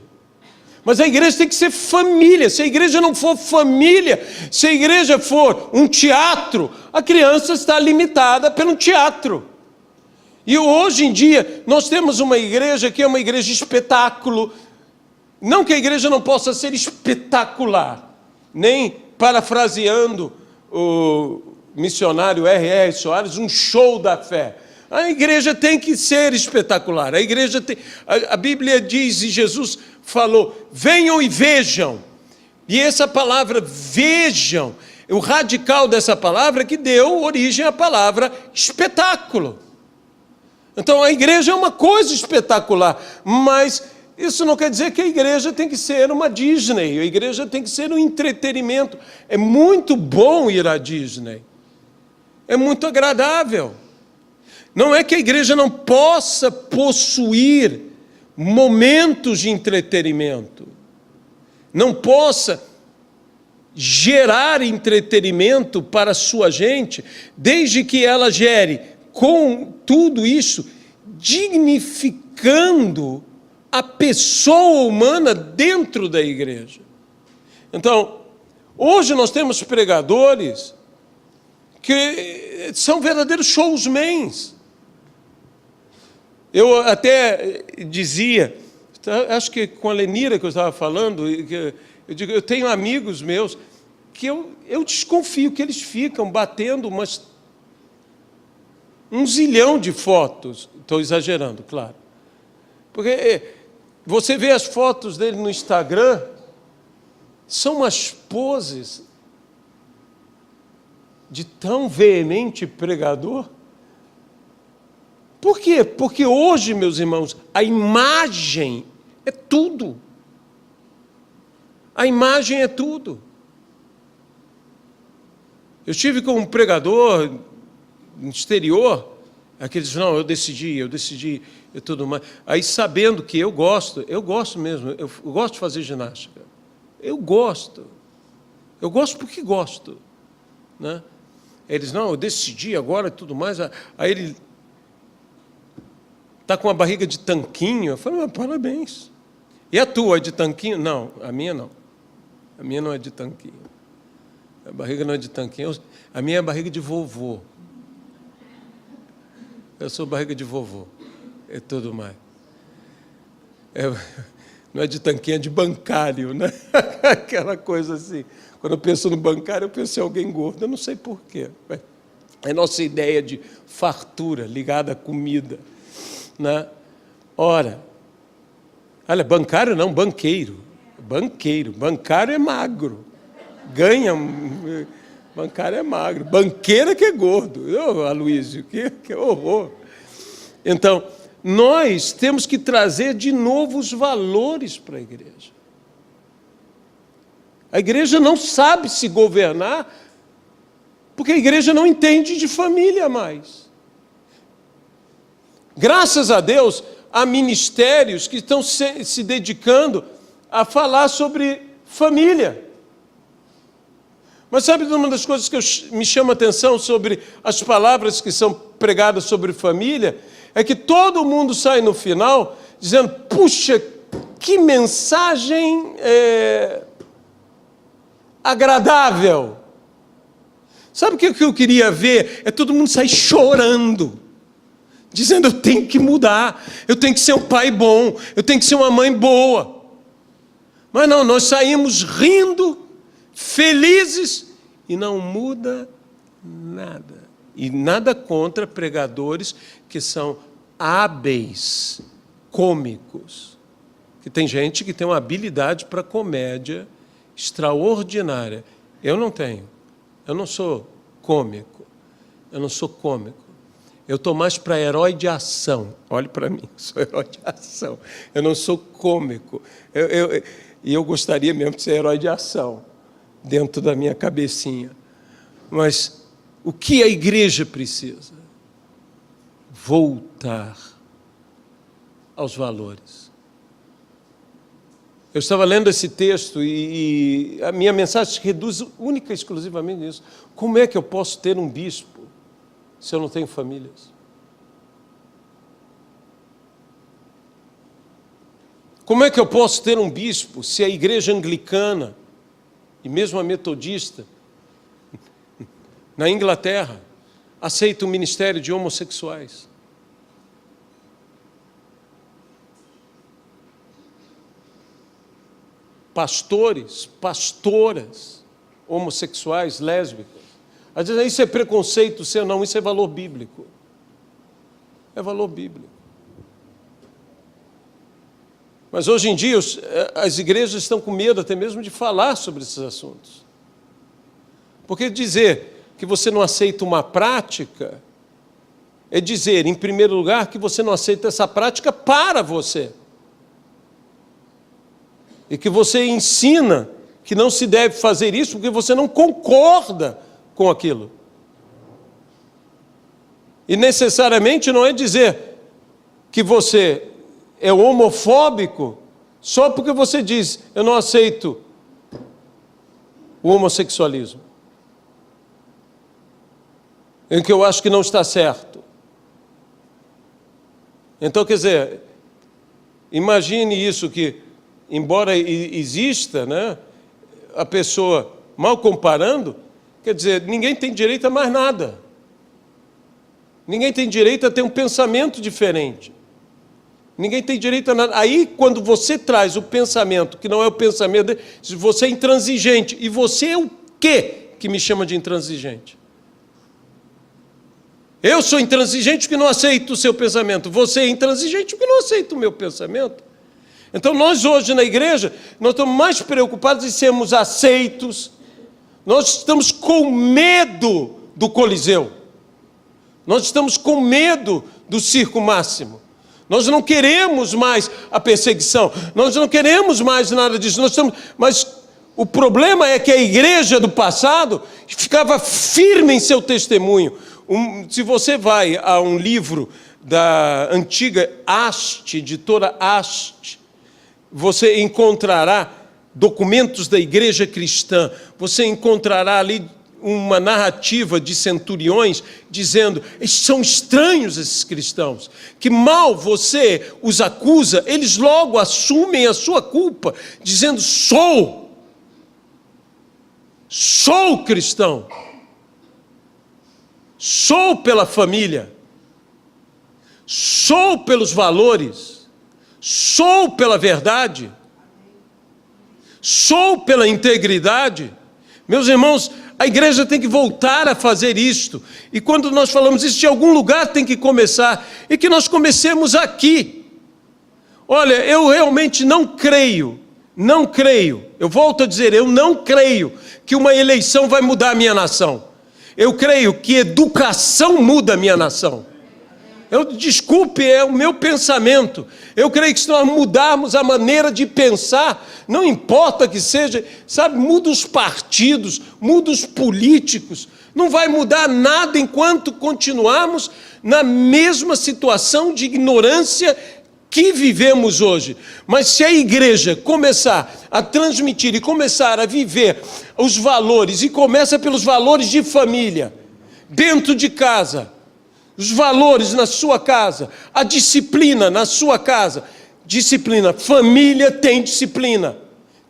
Mas a igreja tem que ser família. Se a igreja não for família, se a igreja for um teatro, a criança está limitada pelo teatro. E hoje em dia, nós temos uma igreja que é uma igreja espetáculo. Não que a igreja não possa ser espetacular, nem parafraseando o missionário R.R. Soares, um show da fé. A igreja tem que ser espetacular. A Bíblia diz, e Jesus falou, venham e vejam. E essa palavra vejam, o radical dessa palavra é que deu origem à palavra espetáculo. Então a igreja é uma coisa espetacular, mas isso não quer dizer que a igreja tem que ser uma Disney, a igreja tem que ser um entretenimento. É muito bom ir à Disney, é muito agradável. Não é que a igreja não possa possuir momentos de entretenimento, não possa gerar entretenimento para a sua gente, desde que ela gere com tudo isso, dignificando a pessoa humana dentro da igreja. Então, hoje nós temos pregadores que são verdadeiros showmans. Eu até dizia, acho que com a Lenira que eu estava falando, eu digo, eu tenho amigos meus que eu desconfio que eles ficam batendo um zilhão de fotos. Estou exagerando, claro. Porque você vê as fotos dele no Instagram, são umas poses de tão veemente pregador. Por quê? Porque hoje, meus irmãos, a imagem é tudo. A imagem é tudo. Eu estive com um pregador no exterior, aqueles, não, eu decidi e tudo mais. Aí, sabendo que eu gosto mesmo, eu gosto de fazer ginástica. Eu gosto porque gosto. Né? Eles, não, eu decidi agora e tudo mais. Aí ele está com uma barriga de tanquinho. Eu falei, parabéns. E a tua é de tanquinho? Não, a minha não. A minha não é de tanquinho. A barriga não é de tanquinho. A minha é barriga de vovô. Eu sou barriga de vovô. E tudo mais. Não é de tanquinho, é de bancário, né? Aquela coisa assim. Quando eu penso no bancário, eu penso em alguém gordo. Eu não sei porquê. É a nossa ideia de fartura ligada à comida. Né? Ora, olha, bancário não, banqueiro. Banqueiro. Bancário é magro. Bancário é magro. Banqueiro que é gordo. Aloysio, que horror. Então, nós temos que trazer de novo os valores para a igreja. A igreja não sabe se governar, porque a igreja não entende de família mais. Graças a Deus, há ministérios que estão se dedicando a falar sobre família. Mas sabe uma das coisas que me chama a atenção sobre as palavras que são pregadas sobre família? É que todo mundo sai no final dizendo, puxa, que mensagem agradável. Sabe o que eu queria ver? É todo mundo sair chorando, dizendo, eu tenho que mudar, eu tenho que ser um pai bom, eu tenho que ser uma mãe boa. Mas não, nós saímos rindo, felizes, e não muda nada. E nada contra pregadores que são hábeis, cômicos. Que tem gente que tem uma habilidade para comédia extraordinária. Eu não tenho. Eu não sou cômico. Eu não sou cômico. Eu estou mais para herói de ação. Olhe para mim, sou herói de ação. Eu não sou cômico. E eu gostaria mesmo de ser herói de ação, dentro da minha cabecinha. Mas o que a igreja precisa? Voltar aos valores. Eu estava lendo esse texto e a minha mensagem se reduz única e exclusivamente nisso. Como é que eu posso ter um bispo se eu não tenho famílias? Como é que eu posso ter um bispo se a igreja anglicana e mesmo a metodista na Inglaterra aceita o ministério de homossexuais? Pastores, pastoras homossexuais, lésbicas. Às vezes isso é preconceito seu, não, isso é valor bíblico. É valor bíblico. Mas hoje em dia as igrejas estão com medo até mesmo de falar sobre esses assuntos. Porque dizer que você não aceita uma prática é dizer, em primeiro lugar, que você não aceita essa prática para você. E que você ensina que não se deve fazer isso porque você não concorda com aquilo. E necessariamente não é dizer que você é homofóbico só porque você diz, eu não aceito o homossexualismo. Em que eu acho que não está certo. Então, quer dizer, imagine isso que, embora exista, né, a pessoa, mal comparando, Quer dizer, ninguém tem direito a mais nada. Ninguém tem direito a ter um pensamento diferente. Ninguém tem direito a nada. Aí, quando você traz o pensamento, que não é o pensamento dele, você é intransigente. E você é o quê que me chama de intransigente? Eu sou intransigente porque não aceito o seu pensamento. Você é intransigente porque não aceita o meu pensamento. Então, nós hoje na igreja, nós estamos mais preocupados em sermos aceitos. Nós estamos com medo do Coliseu. Nós estamos com medo do circo máximo. Nós não queremos mais a perseguição. Nós não queremos mais nada disso. Mas o problema é que a igreja do passado ficava firme em seu testemunho. Se você vai a um livro da antiga Haste, editora Haste, você encontrará documentos da igreja cristã. Você encontrará ali uma narrativa de centuriões dizendo: são estranhos esses cristãos, que mal você os acusa, eles logo assumem a sua culpa, dizendo: sou cristão, sou pela família, sou pelos valores, sou pela verdade, sou pela integridade. Meus irmãos, a igreja tem que voltar a fazer isto. E quando nós falamos isso, de algum lugar tem que começar. E que nós comecemos aqui. Olha, eu realmente não creio, eu volto a dizer, eu não creio que uma eleição vai mudar a minha nação. Eu creio que educação muda a minha nação. Desculpe, é o meu pensamento. Eu creio que se nós mudarmos a maneira de pensar, não importa que seja, sabe, muda os partidos, muda os políticos, não vai mudar nada enquanto continuarmos na mesma situação de ignorância que vivemos hoje. Mas se a igreja começar a transmitir e começar a viver os valores, e começa pelos valores de família, dentro de casa, os valores na sua casa, a disciplina na sua casa. Disciplina, família tem disciplina.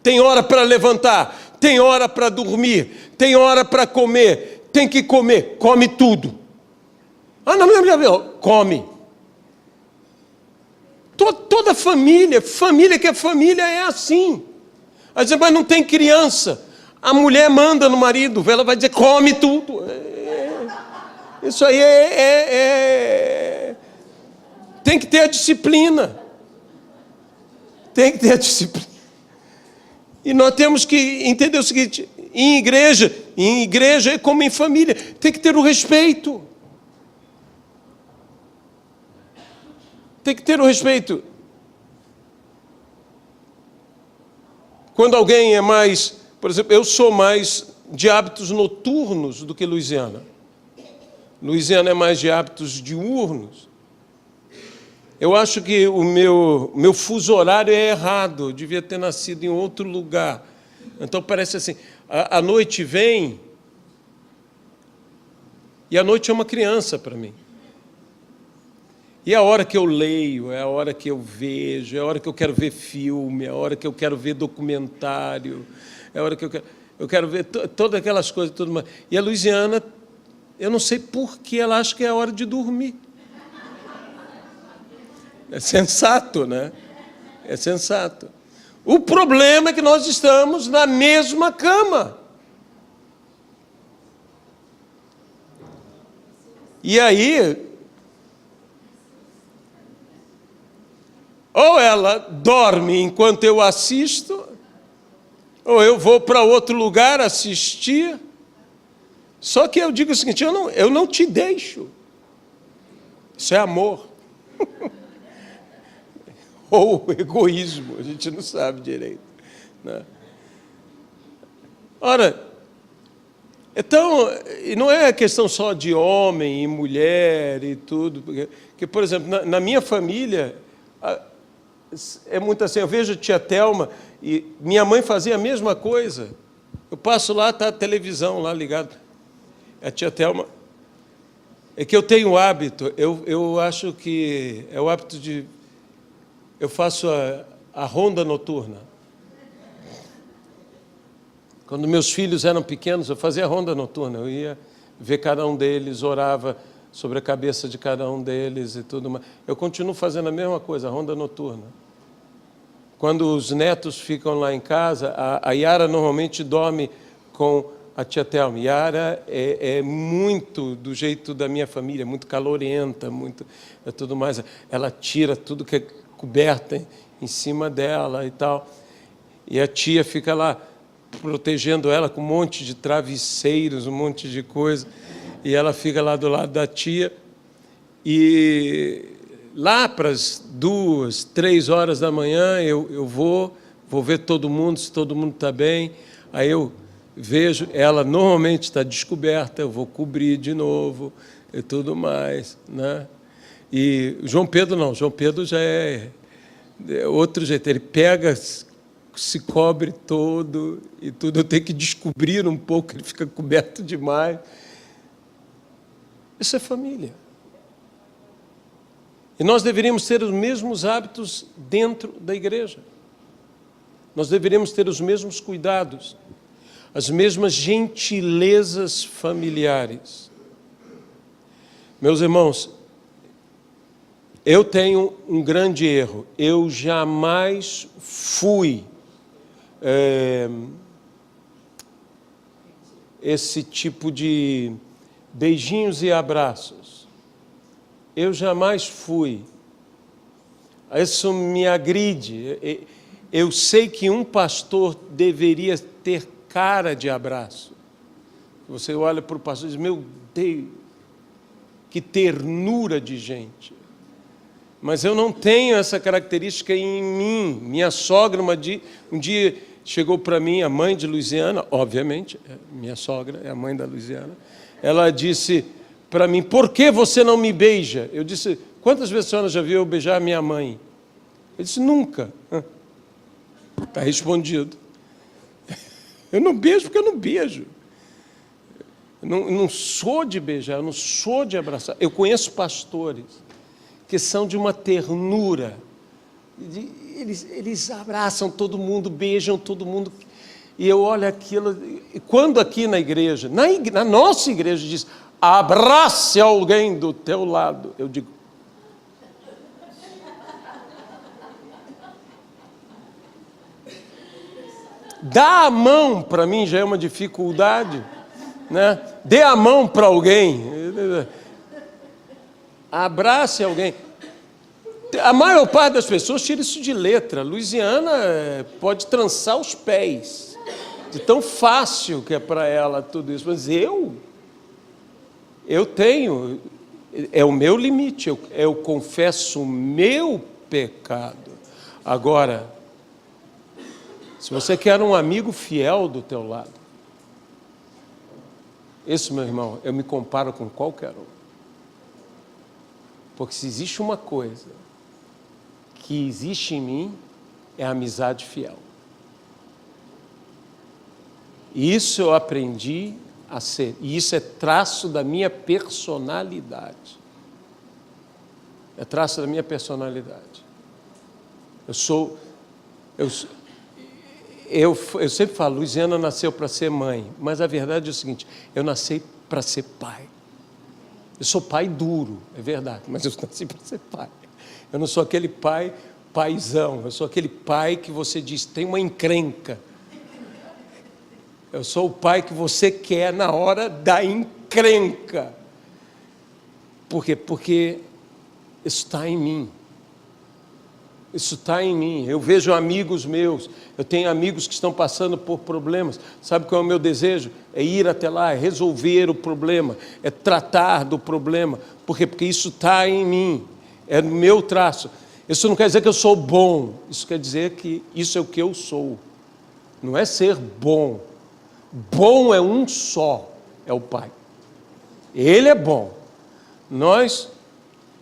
Tem hora para levantar, tem hora para dormir, tem hora para comer, tem que comer, come tudo. Come. Toda família que é família é assim. Aí você, mas não tem criança. A mulher manda no marido, ela vai dizer, come tudo. Isso aí tem que ter a disciplina. Tem que ter a disciplina. E nós temos que entender o seguinte: em igreja é como em família, tem que ter o respeito. Tem que ter o respeito. Quando alguém é mais, por exemplo, eu sou mais de hábitos noturnos do que Luiziana. Luiziana é mais de hábitos diurnos. Eu acho que o meu fuso horário é errado, eu devia ter nascido em outro lugar. Então parece assim, a noite vem, e a noite é uma criança para mim. E é a hora que eu leio, é a hora que eu vejo, é a hora que eu quero ver filme, é a hora que eu quero ver documentário, é a hora que eu quero ver todas aquelas coisas. Tudo mais. E a Luiziana, eu não sei por que ela acha que é a hora de dormir. É sensato, né? É sensato. O problema é que nós estamos na mesma cama. E aí, ou ela dorme enquanto eu assisto, ou eu vou para outro lugar assistir. Só que eu digo o seguinte, eu não te deixo. Isso é amor. Ou egoísmo, a gente não sabe direito, né? Ora, então, não é questão só de homem e mulher e tudo, porque por exemplo, na minha família, é muito assim, eu vejo a tia Thelma, e minha mãe fazia a mesma coisa. Eu passo lá, está a televisão lá ligada. A tia Thelma, é que eu tenho o hábito, eu acho que é o hábito de... Eu faço a ronda noturna. Quando meus filhos eram pequenos, eu fazia ronda noturna. Eu ia ver cada um deles, orava sobre a cabeça de cada um deles e tudo mais. Eu continuo fazendo a mesma coisa, a ronda noturna. Quando os netos ficam lá em casa, a Yara normalmente dorme com a tia Thelma. Yara é muito do jeito da minha família, muito calorenta, muito tudo mais. Ela tira tudo que é coberta em cima dela e tal. E a tia fica lá protegendo ela com um monte de travesseiros, um monte de coisa. E ela fica lá do lado da tia. E lá para as 2, 3 horas da manhã, eu vou ver todo mundo, se todo mundo está bem. Aí eu vejo, ela normalmente está descoberta, eu vou cobrir de novo e tudo mais, né? E João Pedro não, João Pedro já é outro jeito, ele pega, se cobre todo e tudo, eu tenho que descobrir um pouco, ele fica coberto demais. Isso é família. E nós deveríamos ter os mesmos hábitos dentro da igreja. Nós deveríamos ter os mesmos cuidados, as mesmas gentilezas familiares. Meus irmãos, eu tenho um grande erro. Eu jamais fui esse tipo de beijinhos e abraços. Eu jamais fui. Isso me agride. Eu sei que um pastor deveria ter cara de abraço. Você olha para o pastor e diz, meu Deus, que ternura de gente. Mas eu não tenho essa característica em mim. Minha sogra, um dia chegou para mim, a mãe de Luiziana, obviamente, minha sogra é a mãe da Luiziana, ela disse para mim, por que você não me beija? Eu disse, quantas vezes a senhora já viu eu beijar a minha mãe? Eu disse, nunca. Está respondido. Eu não beijo porque eu não beijo. Eu não sou de beijar, eu não sou de abraçar. Eu conheço pastores que são de uma ternura. Eles abraçam todo mundo, beijam todo mundo. E eu olho aquilo, e quando aqui na igreja, na nossa igreja diz, abrace alguém do teu lado, eu digo, dá a mão para mim já é uma dificuldade, né? Dê a mão para alguém, abrace alguém. A maior parte das pessoas tira isso de letra. Luiziana pode trançar os pés, de tão fácil que é para ela tudo isso. Mas eu tenho, é o meu limite, eu confesso o meu pecado. Agora, se você quer um amigo fiel do teu lado, esse, meu irmão, eu me comparo com qualquer um. Porque se existe uma coisa que existe em mim, é a amizade fiel. E isso eu aprendi a ser. E isso é traço da minha personalidade. É traço da minha personalidade. Eu sempre falo, Luiziana nasceu para ser mãe, mas a verdade é o seguinte, eu nasci para ser pai. Eu sou pai duro, é verdade, mas eu nasci para ser pai. Eu não sou aquele paizão, eu sou aquele pai que você diz, tem uma encrenca. Eu sou o pai que você quer na hora da encrenca. Por quê? Porque isso está em mim. Isso está em mim. Eu vejo amigos meus, eu tenho amigos que estão passando por problemas. Sabe qual é o meu desejo? É ir até lá, é resolver o problema, é tratar do problema. Por quê? Porque isso está em mim, é no meu traço. Isso não quer dizer que eu sou bom, isso quer dizer que isso é o que eu sou. Não é ser bom. Bom é um só, é o Pai. Ele é bom.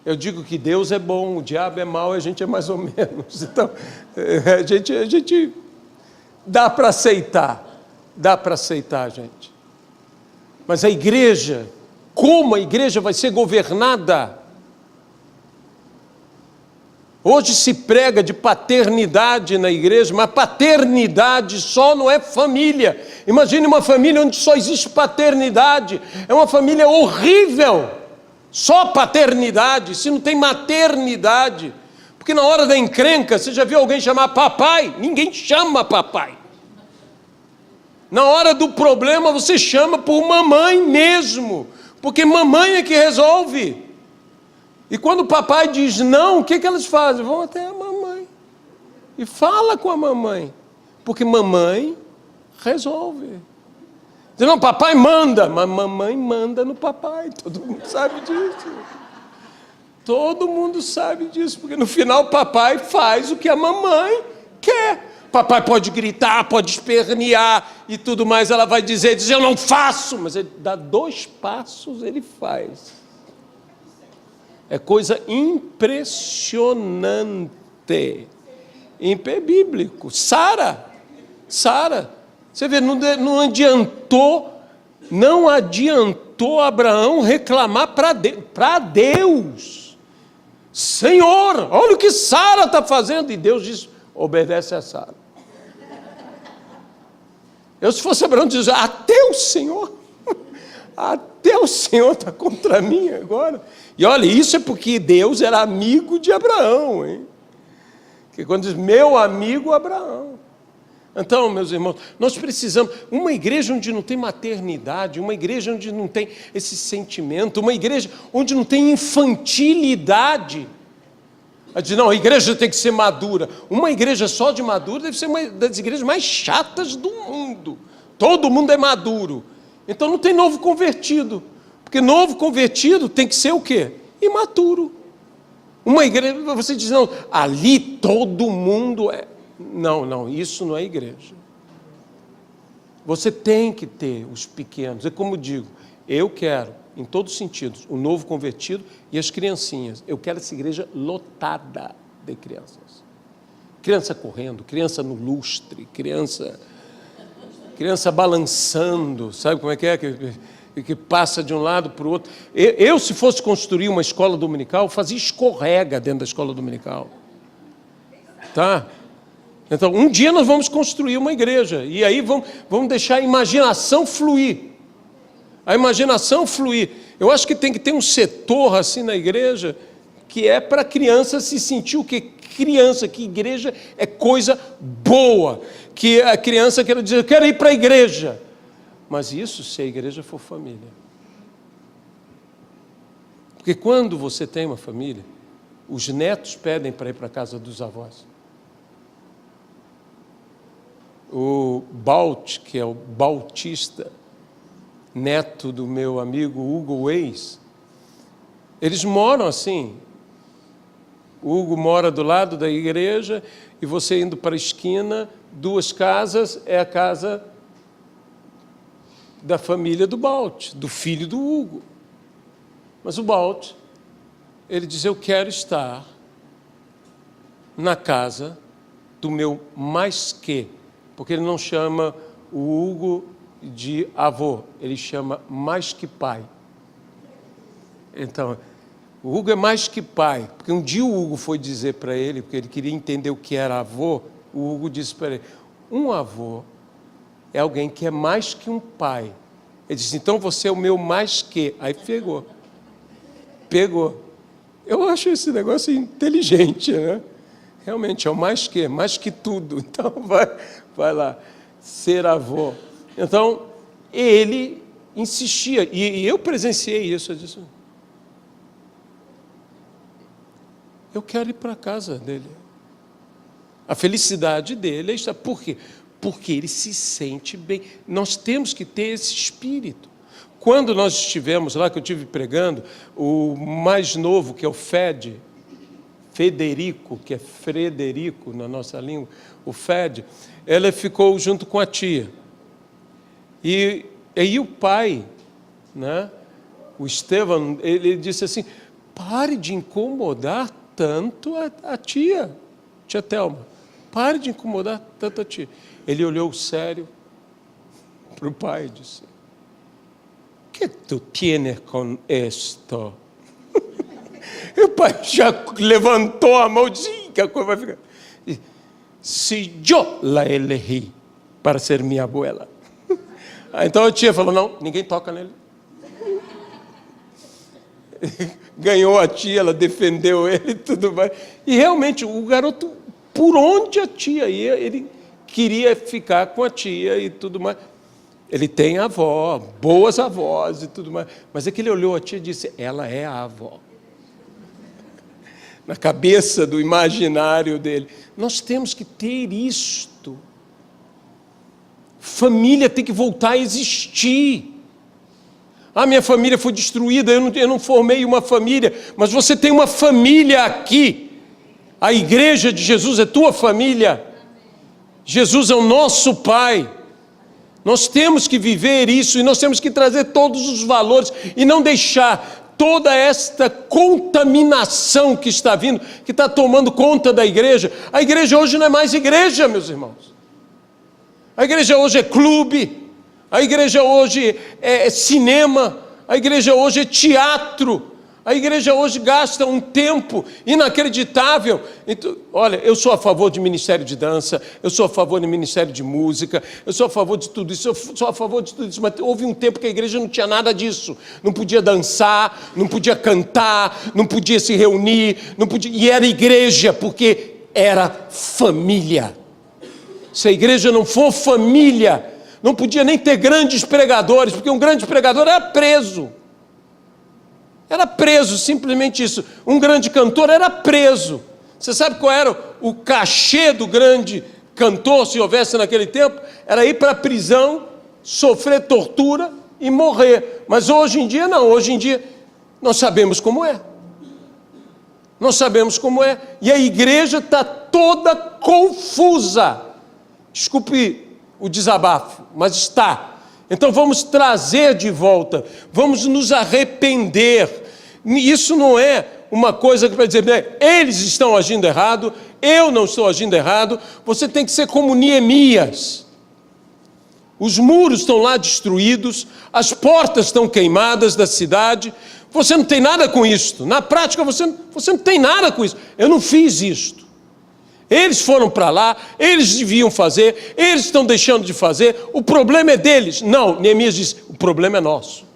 Eu digo que Deus é bom, o diabo é mau, a gente é mais ou menos. Então, a gente dá para aceitar, gente. Mas a igreja, como a igreja vai ser governada? Hoje se prega de paternidade na igreja, mas paternidade só não é família. Imagine uma família onde só existe paternidade. É uma família horrível. Só paternidade, se não tem maternidade. Porque na hora da encrenca, você já viu alguém chamar papai? Ninguém chama papai. Na hora do problema, você chama por mamãe mesmo. Porque mamãe é que resolve. E quando o papai diz não, o que elas fazem? Vão até a mamãe. E fala com a mamãe. Porque mamãe resolve. Diz, não, papai manda. Mas mamãe manda no papai. Todo mundo sabe disso. Todo mundo sabe disso. Porque no final o papai faz o que a mamãe quer. Papai pode gritar, pode espernear e tudo mais. Ela vai dizer, eu não faço. Mas ele dá 2 passos, ele faz. É coisa impressionante. É bíblico. Sara. Você vê, não adiantou Abraão reclamar para Deus. Senhor, olha o que Sara está fazendo. E Deus diz, obedece a Sara. Se fosse Abraão, dizia, até o Senhor está contra mim agora. E olha, isso é porque Deus era amigo de Abraão, hein? Que quando diz, meu amigo Abraão. Então, meus irmãos, nós precisamos, uma igreja onde não tem maternidade, uma igreja onde não tem esse sentimento, uma igreja onde não tem infantilidade. Não, a igreja tem que ser madura. Uma igreja só de madura deve ser uma das igrejas mais chatas do mundo. Todo mundo é maduro. Então não tem novo convertido. Porque novo convertido tem que ser o quê? Imaturo. Uma igreja, você diz, não, ali todo mundo é... Não, isso não é igreja. Você tem que ter os pequenos. É como digo, eu quero, em todos os sentidos, o novo convertido e as criancinhas. Eu quero essa igreja lotada de crianças. Criança correndo, criança no lustre, criança balançando, sabe como é? Que passa de um lado para o outro. Eu, se fosse construir uma escola dominical, fazia escorrega dentro da escola dominical. Tá? Então, um dia nós vamos construir uma igreja, e aí vamos deixar a imaginação fluir. A imaginação fluir. Eu acho que tem que ter um setor assim na igreja, que é para a criança se sentir o quê? Criança, que igreja é coisa boa. Que a criança quer dizer, eu quero ir para a igreja. Mas isso se a igreja for família. Porque quando você tem uma família, os netos pedem para ir para a casa dos avós. O Balt, que é o Bautista, neto do meu amigo Hugo Weiss, eles moram assim. O Hugo mora do lado da igreja e você indo para a esquina, 2 casas, é a casa da família do Balt, do filho do Hugo. Mas o Balt, ele diz, eu quero estar na casa do meu mais que, porque ele não chama o Hugo de avô, ele chama mais que pai. Então, o Hugo é mais que pai, porque um dia o Hugo foi dizer para ele, porque ele queria entender o que era avô, o Hugo disse para ele, um avô é alguém que é mais que um pai. Ele disse, então você é o meu mais que. Aí pegou. Eu acho esse negócio inteligente, né? Realmente, é o mais que tudo. Então, vai lá, ser avô. Então, ele insistia, e eu presenciei isso, eu disse, eu quero ir para a casa dele. A felicidade dele é estar. Por quê? Porque ele se sente bem. Nós temos que ter esse espírito. Quando nós estivemos lá, que eu estive pregando, o mais novo, que é o Federico, que é Frederico na nossa língua, o Fed, ela ficou junto com a tia. E aí o pai, né, o Estevão, ele disse assim, pare de incomodar tanto a tia Thelma, pare de incomodar tanto a tia. Ele olhou sério para o pai e disse, que tu tienes com esto? E o pai já levantou a mão e disse: que a coisa vai ficar. Se eu la elegí para ser minha abuela. Então a tia falou: não, ninguém toca nele. Ganhou a tia, ela defendeu ele e tudo mais. E realmente o garoto, por onde a tia ia, ele queria ficar com a tia e tudo mais. Ele tem avó, boas avós e tudo mais. Mas é que ele olhou a tia e disse: ela é a avó. Na cabeça do imaginário dele. Nós temos que ter isto. Família tem que voltar a existir. Ah, minha família foi destruída, eu não formei uma família, mas você tem uma família aqui. A igreja de Jesus é tua família. Jesus é o nosso Pai. Nós temos que viver isso e nós temos que trazer todos os valores e não deixar toda esta contaminação que está vindo, que está tomando conta da igreja. A igreja hoje não é mais igreja, meus irmãos. A igreja hoje é clube, a igreja hoje é cinema, a igreja hoje é teatro, a igreja hoje gasta um tempo inacreditável. Então, olha, eu sou a favor de ministério de dança, eu sou a favor de ministério de música, eu sou a favor de tudo isso, eu sou a favor de tudo isso, mas houve um tempo que a igreja não tinha nada disso, não podia dançar, não podia cantar, não podia se reunir, não podia, e era igreja, porque era família. Se a igreja não for família, não podia nem ter grandes pregadores, porque um grande pregador era preso. Era preso, simplesmente isso. Um grande cantor era preso. Você sabe qual era o cachê do grande cantor, se houvesse naquele tempo? Era ir para a prisão, sofrer tortura e morrer. Mas hoje em dia não, hoje em dia nós sabemos como é. Nós sabemos como é. E a igreja está toda confusa. Desculpe o desabafo, mas está. Então vamos trazer de volta, vamos nos arrepender. Isso não é uma coisa que vai dizer: eles estão agindo errado, eu não estou agindo errado. Você tem que ser como Neemias. Os muros estão lá destruídos, as portas estão queimadas da cidade. Você não tem nada com isto. Na prática você não tem nada com isso. Eu não fiz isto. Eles foram para lá, eles deviam fazer, eles estão deixando de fazer, o problema é deles. Não, Neemias diz: o problema é nosso.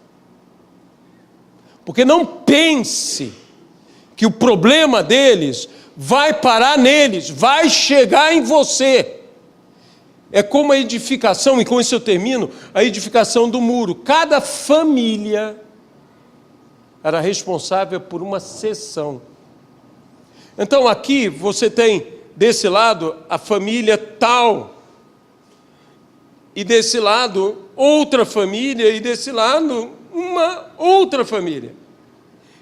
Porque não pense que o problema deles vai parar neles, vai chegar em você. É como a edificação, e com isso eu termino, a edificação do muro. Cada família era responsável por uma seção. Então aqui você tem desse lado a família tal, e desse lado outra família, e desse lado uma outra família.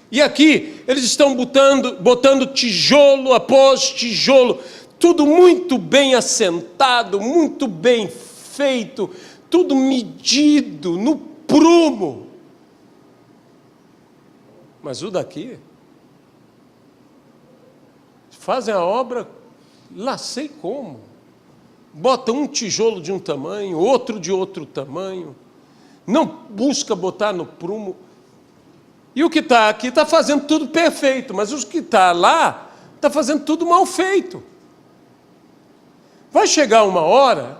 E aqui eles estão botando tijolo após tijolo, tudo muito bem assentado, muito bem feito, tudo medido no prumo. Mas o daqui, fazem a obra, lá sei como. Botam um tijolo de um tamanho, outro de outro tamanho, não busca botar no prumo. E o que está aqui está fazendo tudo perfeito, mas o que está lá está fazendo tudo mal feito. Vai chegar uma hora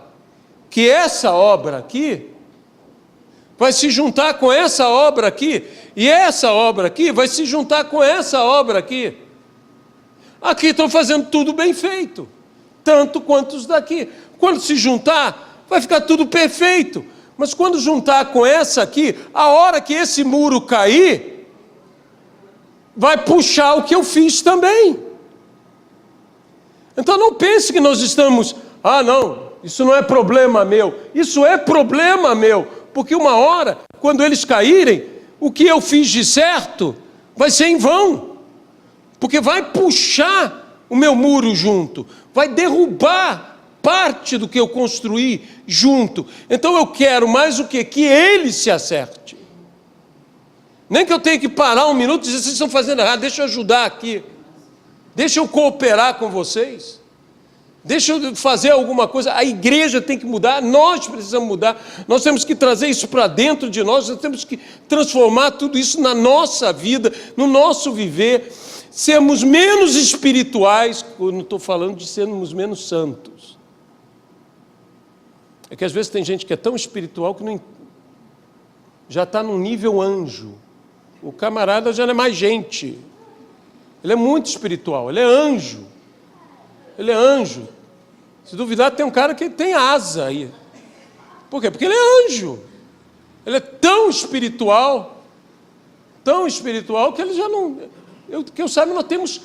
que essa obra aqui vai se juntar com essa obra aqui, e essa obra aqui vai se juntar com essa obra aqui. Aqui estão fazendo tudo bem feito, tanto quanto os daqui. Quando se juntar, vai ficar tudo perfeito. Mas quando juntar com essa aqui, a hora que esse muro cair, vai puxar o que eu fiz também. Então não pense que nós estamos: ah não, isso não é problema meu. Isso é problema meu, porque uma hora, quando eles caírem, o que eu fiz de certo vai ser em vão, porque vai puxar o meu muro junto, vai derrubar parte do que eu construí junto. Então eu quero mais o quê? Que ele se acerte. Nem que eu tenha que parar um minuto e dizer: vocês estão fazendo errado, deixa eu ajudar aqui, deixa eu cooperar com vocês. Deixa eu fazer alguma coisa. A igreja tem que mudar, nós precisamos mudar, nós temos que trazer isso para dentro de nós temos que transformar tudo isso na nossa vida, no nosso viver, sermos menos espirituais. Eu não estou falando de sermos menos santos. É que às vezes tem gente que é tão espiritual que já está num nível anjo. O camarada já não é mais gente. Ele é muito espiritual, ele é anjo. Ele é anjo. Se duvidar, tem um cara que tem asa aí. Por quê? Porque ele é anjo. Ele é tão espiritual que ele já não... Que eu saiba, nós temos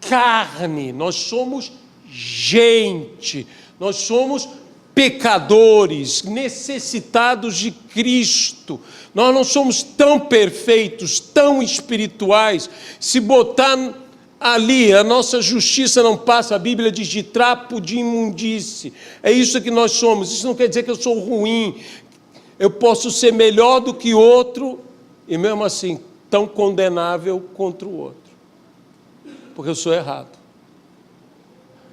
carne, nós somos gente, nós somos pecadores, necessitados de Cristo. Nós não somos tão perfeitos, tão espirituais. Se botar ali, a nossa justiça não passa, a Bíblia diz, de trapo de imundície. É isso que nós somos. Isso não quer dizer que eu sou ruim. Eu posso ser melhor do que outro e mesmo assim tão condenável contra o outro. Porque eu sou errado.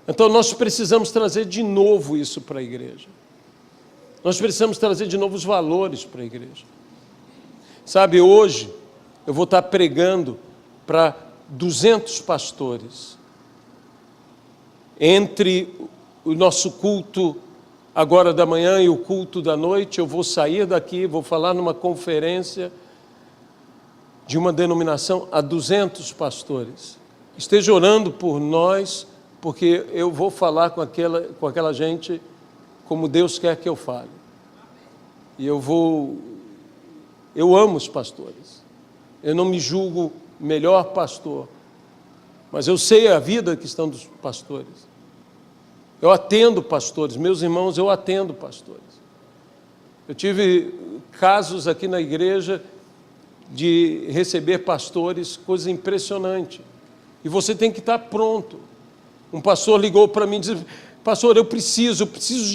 Então nós precisamos trazer de novo isso para a igreja. Nós precisamos trazer de novo os valores para a igreja. Sabe, hoje eu vou estar pregando para 200 pastores. Entre o nosso culto agora da manhã e o culto da noite, eu vou sair daqui, vou falar numa conferência de uma denominação a 200 pastores. Esteja orando por nós, porque eu vou falar com aquela gente como Deus quer que eu fale. E eu amo os pastores. Eu não me julgo melhor pastor, mas eu sei a vida que estão dos pastores. Eu atendo pastores, meus irmãos, eu atendo pastores. Eu tive casos aqui na igreja de receber pastores, coisa impressionante. E você tem que estar pronto. Um pastor ligou para mim e disse: pastor, eu preciso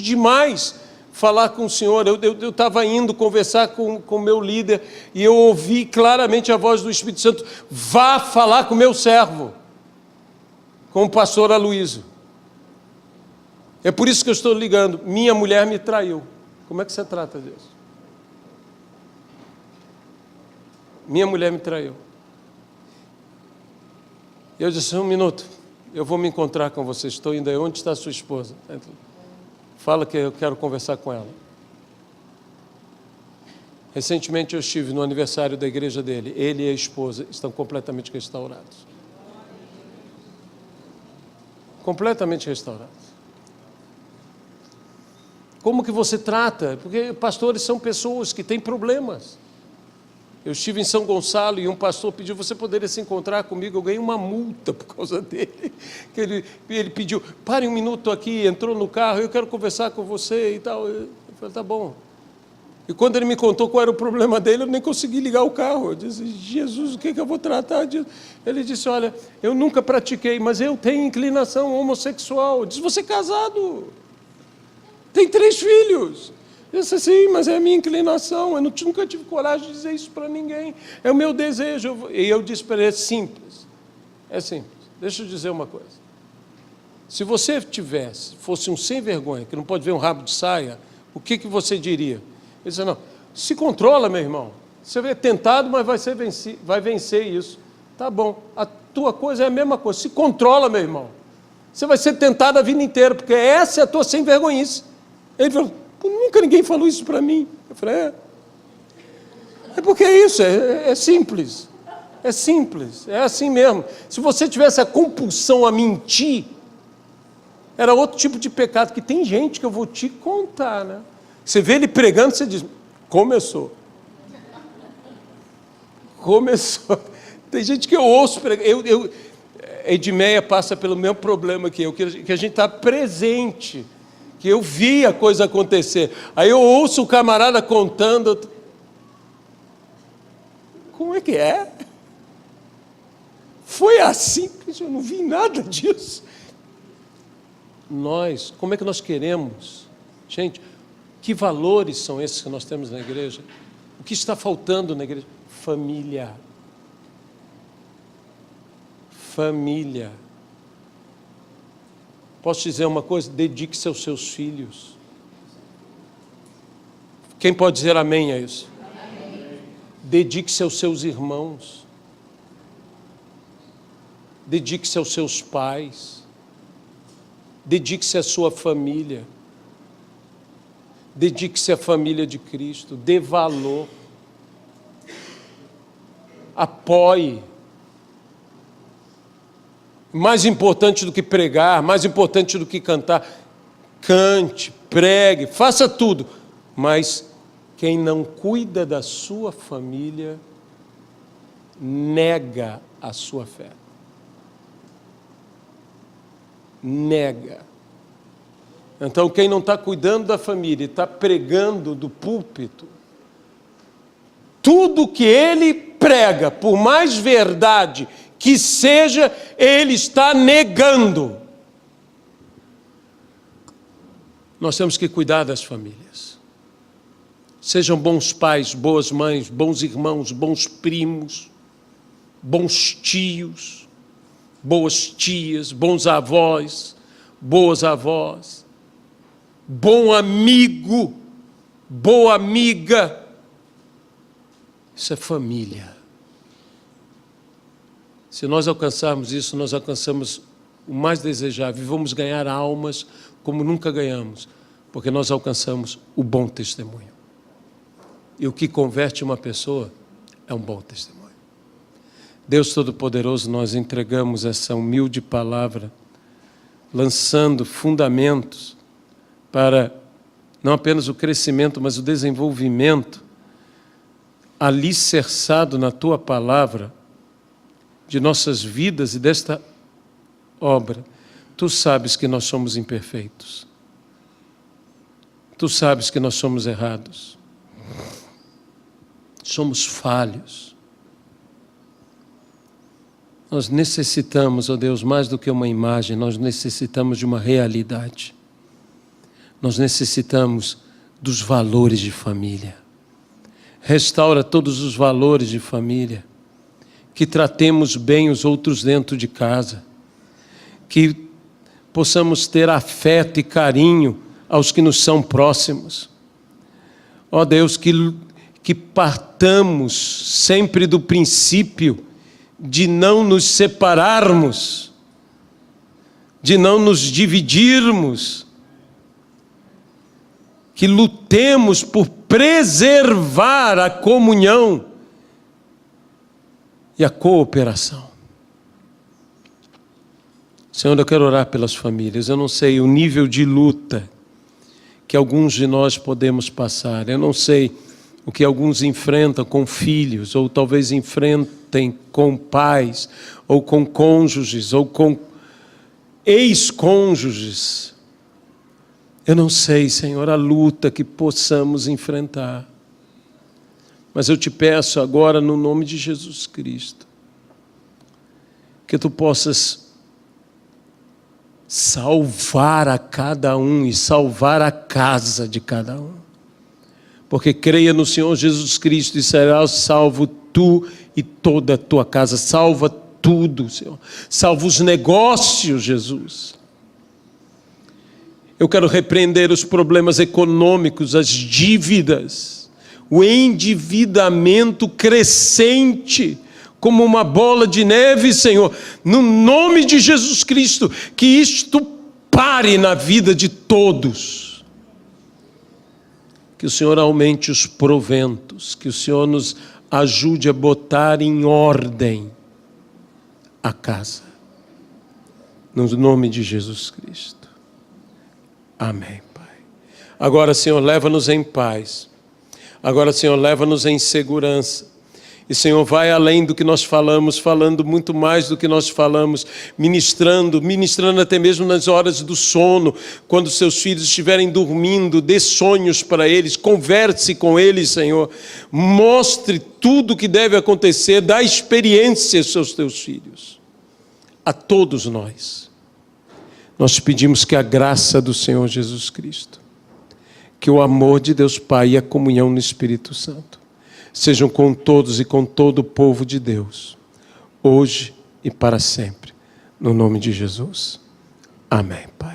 demais falar com o senhor. Eu estava indo conversar com o meu líder e eu ouvi claramente a voz do Espírito Santo: vá falar com o meu servo, com o pastor Aloísio. É por isso que eu estou ligando. Minha mulher me traiu. Como é que você trata disso? Minha mulher me traiu. Eu disse: um minuto, eu vou me encontrar com você. Estou indo aí. Onde está a sua esposa? Fala que eu quero conversar com ela. Recentemente eu estive no aniversário da igreja dele. Ele e a esposa estão completamente restaurados. Completamente restaurados. Como que você trata? Porque pastores são pessoas que têm problemas. Eu estive em São Gonçalo e um pastor pediu: você poderia se encontrar comigo? Eu ganhei uma multa por causa dele. Que ele pediu: pare um minuto aqui, entrou no carro, eu quero conversar com você e tal. Eu falei: tá bom. E quando ele me contou qual era o problema dele, eu nem consegui ligar o carro. Eu disse: Jesus, o que eu vou tratar disso? Ele disse: olha, eu nunca pratiquei, mas eu tenho inclinação homossexual. Eu disse: você é casado, tem 3 filhos. Eu disse: sim, mas é a minha inclinação, eu nunca tive coragem de dizer isso para ninguém, é o meu desejo. E eu disse para ele: é simples, deixa eu dizer uma coisa, se você fosse um sem vergonha, que não pode ver um rabo de saia, o que você diria? Ele disse: não, se controla, meu irmão, você é tentado, mas vai vencer isso. Tá bom, a tua coisa é a mesma coisa, se controla, meu irmão, você vai ser tentado a vida inteira, porque essa é a tua sem vergonhice. Ele falou: nunca ninguém falou isso para mim. Eu falei: é porque é isso, é simples. É simples, é assim mesmo. Se você tivesse a compulsão a mentir, era outro tipo de pecado, que tem gente que eu vou te contar, né? Você vê ele pregando, você diz: começou. Tem gente que eu ouço pregar. Edmeia passa pelo mesmo problema que eu, que a gente está presente, que eu vi a coisa acontecer. Aí eu ouço o camarada contando. Como é que é? Foi assim? Eu não vi nada disso. Como é que nós queremos? Gente, que valores são esses que nós temos na igreja? O que está faltando na igreja? Família. Família. Posso dizer uma coisa? Dedique-se aos seus filhos. Quem pode dizer amém a isso? Amém. Dedique-se aos seus irmãos. Dedique-se aos seus pais. Dedique-se à sua família. Dedique-se à família de Cristo. Dê valor. Apoie. Mais importante do que pregar, mais importante do que cantar, cante, pregue, faça tudo. Mas quem não cuida da sua família, nega a sua fé. Nega. Então, quem não está cuidando da família, está pregando do púlpito, tudo que ele prega, por mais verdade que seja, ele está negando. Nós temos que cuidar das famílias. Sejam bons pais, boas mães, bons irmãos, bons primos, bons tios, boas tias, bons avós, boas avós, bom amigo, boa amiga. Isso é família. Se nós alcançarmos isso, nós alcançamos o mais desejável. Vamos ganhar almas como nunca ganhamos, porque nós alcançamos o bom testemunho. E o que converte uma pessoa é um bom testemunho. Deus Todo-Poderoso, nós entregamos essa humilde palavra, lançando fundamentos para não apenas o crescimento, mas o desenvolvimento, alicerçado na Tua palavra, de nossas vidas e desta obra. Tu sabes que nós somos imperfeitos. Tu sabes que nós somos errados. Somos falhos. Nós necessitamos, ó Deus, mais do que uma imagem, nós necessitamos de uma realidade. Nós necessitamos dos valores de família. Restaura todos os valores de família. Que tratemos bem os outros dentro de casa, que possamos ter afeto e carinho aos que nos são próximos. Ó Deus, que partamos sempre do princípio de não nos separarmos, de não nos dividirmos, que lutemos por preservar a comunhão e a cooperação. Senhor, eu quero orar pelas famílias. Eu não sei o nível de luta que alguns de nós podemos passar. Eu não sei o que alguns enfrentam com filhos, ou talvez enfrentem com pais, ou com cônjuges, ou com ex-cônjuges. Eu não sei, Senhor, a luta que possamos enfrentar. Mas eu te peço agora, no nome de Jesus Cristo, que tu possas salvar a cada um e salvar a casa de cada um. Porque creia no Senhor Jesus Cristo e serás salvo tu e toda a tua casa. Salva tudo, Senhor. Salva os negócios, Jesus. Eu quero repreender os problemas econômicos, as dívidas, o endividamento crescente, como uma bola de neve, Senhor, no nome de Jesus Cristo, que isto pare na vida de todos. Que o Senhor aumente os proventos, que o Senhor nos ajude a botar em ordem a casa. No nome de Jesus Cristo. Amém, Pai. Agora, Senhor, leva-nos em paz. Agora, Senhor, leva-nos em segurança. E, Senhor, vai além do que nós falamos, falando muito mais do que nós falamos, ministrando até mesmo nas horas do sono, quando seus filhos estiverem dormindo, dê sonhos para eles, converse com eles, Senhor. Mostre tudo o que deve acontecer, dá experiências aos teus filhos. A todos nós te pedimos que a graça do Senhor Jesus Cristo, que o amor de Deus Pai e a comunhão no Espírito Santo sejam com todos e com todo o povo de Deus, hoje e para sempre, no nome de Jesus. Amém, Pai.